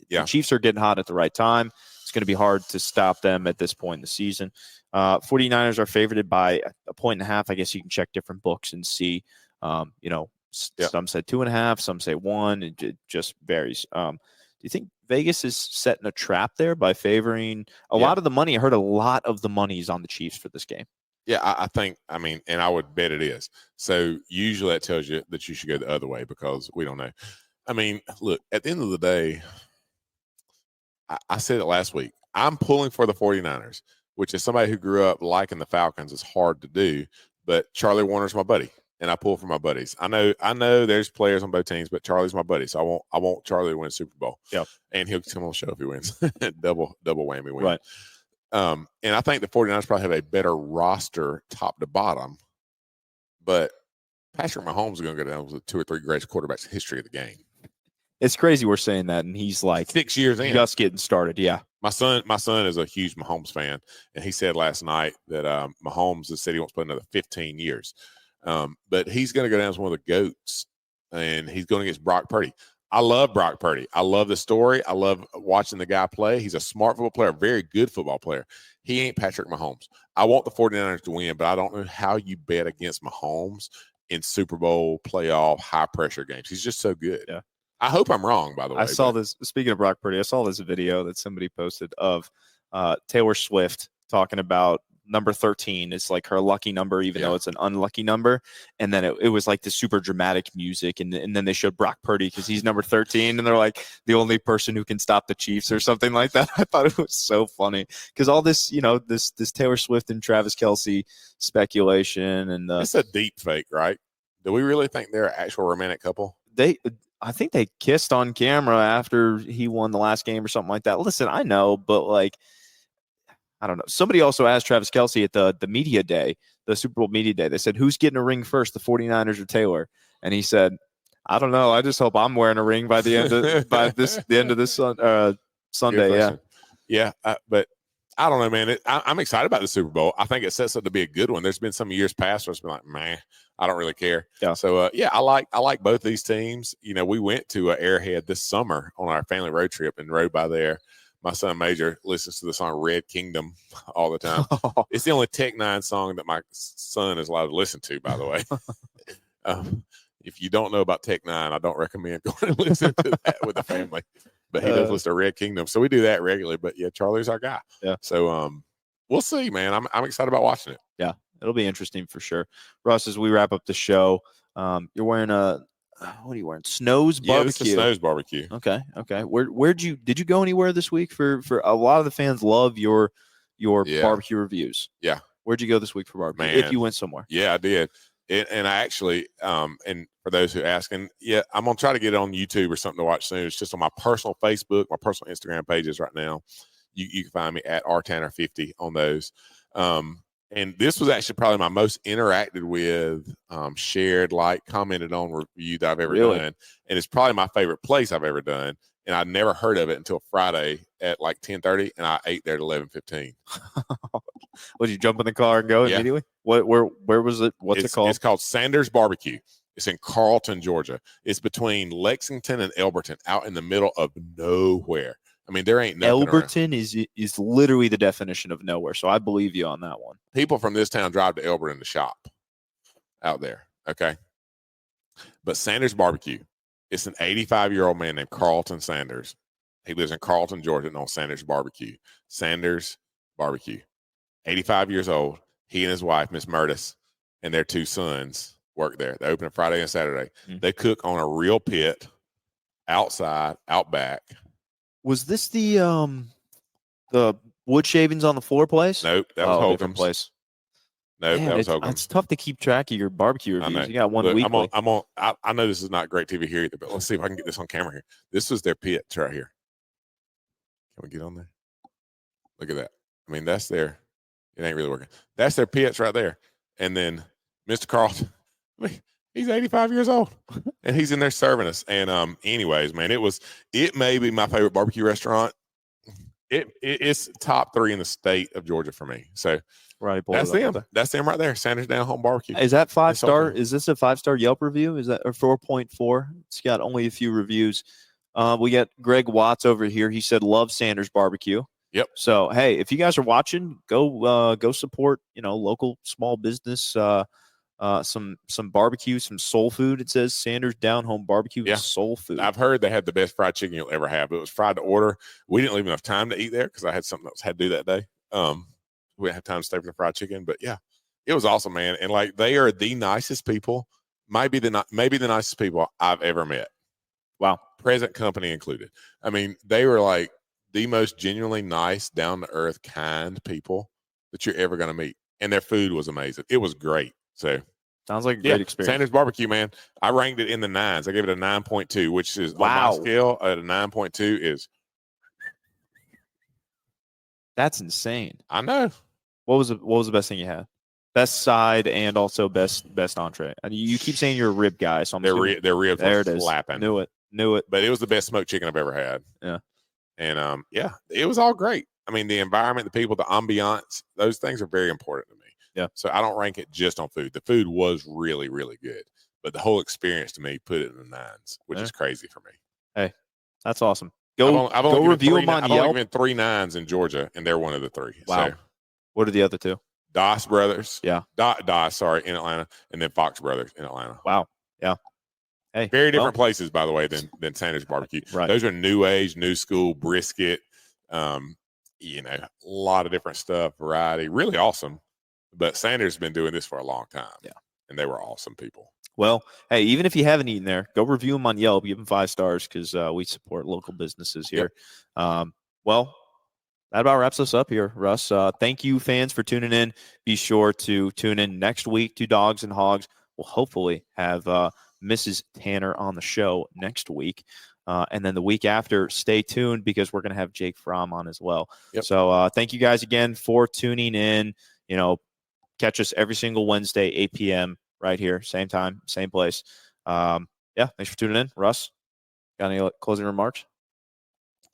Speaker 2: Yeah.
Speaker 1: The Chiefs are getting hot at the right time. It's going to be hard to stop them at this point in the season. 49ers are favored by 1.5. I guess you can check different books and see. Some said 2.5, some say 1. It just varies. Do you think Vegas is setting a trap there by favoring a lot of the money? I heard a lot of the money is on the Chiefs for this game.
Speaker 2: Yeah, I think, and I would bet it is. So usually that tells you that you should go the other way because we don't know. Look, at the end of the day, I said it last week. I'm pulling for the 49ers, which is somebody who grew up liking the Falcons. Is hard to do, but Charlie Warner's my buddy. And I pull for my buddies. I know there's players on both teams, but Charlie's my buddy. So I want Charlie to win Super Bowl.
Speaker 1: Yeah.
Speaker 2: And he'll come on the show if he wins. double whammy win.
Speaker 1: Right.
Speaker 2: And I think the 49ers probably have a better roster top to bottom. But Patrick Mahomes is going to go down with 2 or 3 greatest quarterbacks in the history of the game.
Speaker 1: It's crazy we're saying that, and he's like
Speaker 2: 6 years in.
Speaker 1: Just getting started, yeah.
Speaker 2: My son is a huge Mahomes fan, and he said last night that Mahomes has said he wants to play another 15 years. But he's going to go down as one of the GOATs, and he's going against Brock Purdy. I love Brock Purdy. I love the story. I love watching the guy play. He's a smart football player, very good football player. He ain't Patrick Mahomes. I want the 49ers to win, but I don't know how you bet against Mahomes in Super Bowl, playoff, high-pressure games. He's just so good.
Speaker 1: Yeah.
Speaker 2: I hope I'm wrong, by the way.
Speaker 1: I saw this. Speaking of Brock Purdy, I saw this video that somebody posted of Taylor Swift talking about number 13 is like her lucky number, even though it's an unlucky number. And then it was like the super dramatic music. And then they showed Brock Purdy because he's number 13. And they're like the only person who can stop the Chiefs or something like that. I thought it was so funny because all this, this Taylor Swift and Travis Kelce speculation. And
Speaker 2: it's a deep fake, right? Do we really think they're an actual romantic couple?
Speaker 1: I think they kissed on camera after he won the last game or something like that. Listen, I know, but I don't know. Somebody also asked Travis Kelce at the media day, the Super Bowl media day. They said, who's getting a ring first, the 49ers or Taylor? And he said, I don't know. I just hope I'm wearing a ring by the end of this Sunday.
Speaker 2: Yeah. But I don't know, man. I'm excited about the Super Bowl. I think it sets up to be a good one. There's been some years past where it's been like, man, I don't really care.
Speaker 1: Yeah.
Speaker 2: So I like both these teams. We went to Airhead this summer on our family road trip and rode by there. My son Major listens to the song Red Kingdom all the time. It's the only Tech Nine song that my son is allowed to listen to, by the way. If you don't know about Tech 9, I don't recommend going and listening to that with the family. But he does listen to Red Kingdom, so we do that regularly. But yeah, Charlie's our guy.
Speaker 1: Yeah.
Speaker 2: So we'll see, man. I'm excited about watching it.
Speaker 1: Yeah, it'll be interesting for sure. Russ, as we wrap up the show, you're wearing what are you wearing? Snow's Barbecue.
Speaker 2: Yeah, this is Snow's Barbecue.
Speaker 1: Okay. Did you go anywhere this week? For a lot of the fans love your barbecue reviews.
Speaker 2: Yeah.
Speaker 1: Where'd you go this week for barbecue?
Speaker 2: Man.
Speaker 1: If you went somewhere.
Speaker 2: Yeah, I did. And I actually, and for those who ask, and yeah, I'm gonna try to get it on YouTube or something to watch soon. It's just on my personal Facebook, my personal Instagram pages right now. You can find me at rtanner50 on those. And this was actually probably my most interacted with, shared, commented on review that I've ever done. And it's probably my favorite place I've ever done. And I'd never heard of it until Friday at 10:30, and I ate there at 11:15.
Speaker 1: Would you jump in the car and go immediately? Where was it? What's it called?
Speaker 2: It's called Sanders Barbecue. It's in Carlton, Georgia. It's between Lexington and Elberton, out in the middle of nowhere. I mean, there ain't nothing
Speaker 1: Elberton is literally the definition of nowhere. So I believe you on that one.
Speaker 2: People from this town drive to Elberton to shop out there. Okay. But Sanders Barbecue, it's an 85-year-old man named Carlton Sanders. He lives in Carlton, Georgia, and on Sanders Barbecue. Sanders Barbecue. 85 years old. He and his wife, Miss Murtis, and their 2 sons work there. They open Friday and Saturday.
Speaker 1: Mm.
Speaker 2: They cook on a real pit outside, out back.
Speaker 1: Was this the wood shavings on the floor place?
Speaker 2: Nope, that was
Speaker 1: different
Speaker 2: Holcomb's
Speaker 1: place.
Speaker 2: Nope,
Speaker 1: Man,
Speaker 2: that was Holcomb's.
Speaker 1: It's tough to keep track of your barbecue
Speaker 2: I
Speaker 1: reviews.
Speaker 2: know.
Speaker 1: You got one
Speaker 2: Look,
Speaker 1: weekly.
Speaker 2: I know this is not great TV here either, but let's see if I can get this on camera here. This was their pits right here. Can we get on there? Look at that. I mean, that's their. It ain't really working. That's their pits right there. And then Mr. Carlton, I mean, he's 85 years old, and he's in there serving us. And anyways, man, it may be my favorite barbecue restaurant. It's top 3 in the state of Georgia for me. So
Speaker 1: Right,
Speaker 2: that's them. That's them right there. Sanders Down Home Barbecue.
Speaker 1: Is that 5-star?
Speaker 2: okay.
Speaker 1: Is this a 5-star Yelp review? Is that or 4.4? It's got only a few reviews. We got Greg Watts over here. He said, "Love Sanders Barbecue."
Speaker 2: Yep.
Speaker 1: So hey, if you guys are watching, go support local small business. Some barbecue, some soul food. It says Sanders Down Home Barbecue.
Speaker 2: Yeah.
Speaker 1: Soul food.
Speaker 2: I've heard they had the best fried chicken you'll ever have. It was fried to order. We didn't leave enough time to eat there because I had something else I had to do that day. We didn't have time to stay for the fried chicken, but yeah, it was awesome, man. And they are the nicest people, maybe the nicest people I've ever met.
Speaker 1: Wow.
Speaker 2: Present company included. I mean, they were the most genuinely nice, down to earth, kind people that you're ever going to meet. And their food was amazing. It was great. So
Speaker 1: sounds like a great experience.
Speaker 2: Sanders Barbecue, man. I ranked it in the 9s. I gave it a 9.2, which is on my scale at a 9.2 is.
Speaker 1: That's insane.
Speaker 2: I know.
Speaker 1: What was the best thing you had? Best side and also best entree. I mean, you keep saying you're a rib guy, so I'm
Speaker 2: their ribs
Speaker 1: there
Speaker 2: were
Speaker 1: it is.
Speaker 2: slapping.
Speaker 1: Knew it.
Speaker 2: But it was the best smoked chicken I've ever had.
Speaker 1: Yeah.
Speaker 2: And it was all great. I mean, the environment, the people, the ambiance, those things are very important to me.
Speaker 1: Yeah.
Speaker 2: So I don't rank it just on food. The food was really, really good. But the whole experience to me put it in the 9s, which is crazy for me.
Speaker 1: Hey, that's awesome.
Speaker 2: I've only
Speaker 1: review them on
Speaker 2: I've
Speaker 1: Yelp.
Speaker 2: only given 3 9s in Georgia, and they're one of the 3.
Speaker 1: Wow.
Speaker 2: So,
Speaker 1: what are the other 2?
Speaker 2: Doss Brothers.
Speaker 1: Yeah.
Speaker 2: Doss, in Atlanta, and then Fox Brothers in Atlanta.
Speaker 1: Wow. Yeah. Hey.
Speaker 2: Very different places, by the way, than Sanders Barbecue.
Speaker 1: Right.
Speaker 2: Those are new age, new school, brisket, a lot of different stuff, variety. Really awesome. But Sanders has been doing this for a long time.
Speaker 1: Yeah.
Speaker 2: And they were awesome people.
Speaker 1: Well, hey, even if you haven't eaten there, go review them on Yelp. Give them 5 stars because we support local businesses here. Yep. Well, that about wraps us up here, Russ. Thank you, fans, for tuning in. Be sure to tune in next week to Dawgs and Hawgs. We'll hopefully have Mrs. Tanner on the show next week. And then the week after, stay tuned because we're going to have Jake Fromm on as well.
Speaker 2: Yep.
Speaker 1: So thank you guys again for tuning in. Catch us every single Wednesday, 8 p.m. right here, same time, same place. Thanks for tuning in. Russ, got any closing remarks?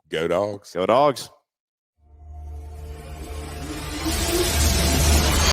Speaker 2: Go Dogs.
Speaker 1: Go Dogs.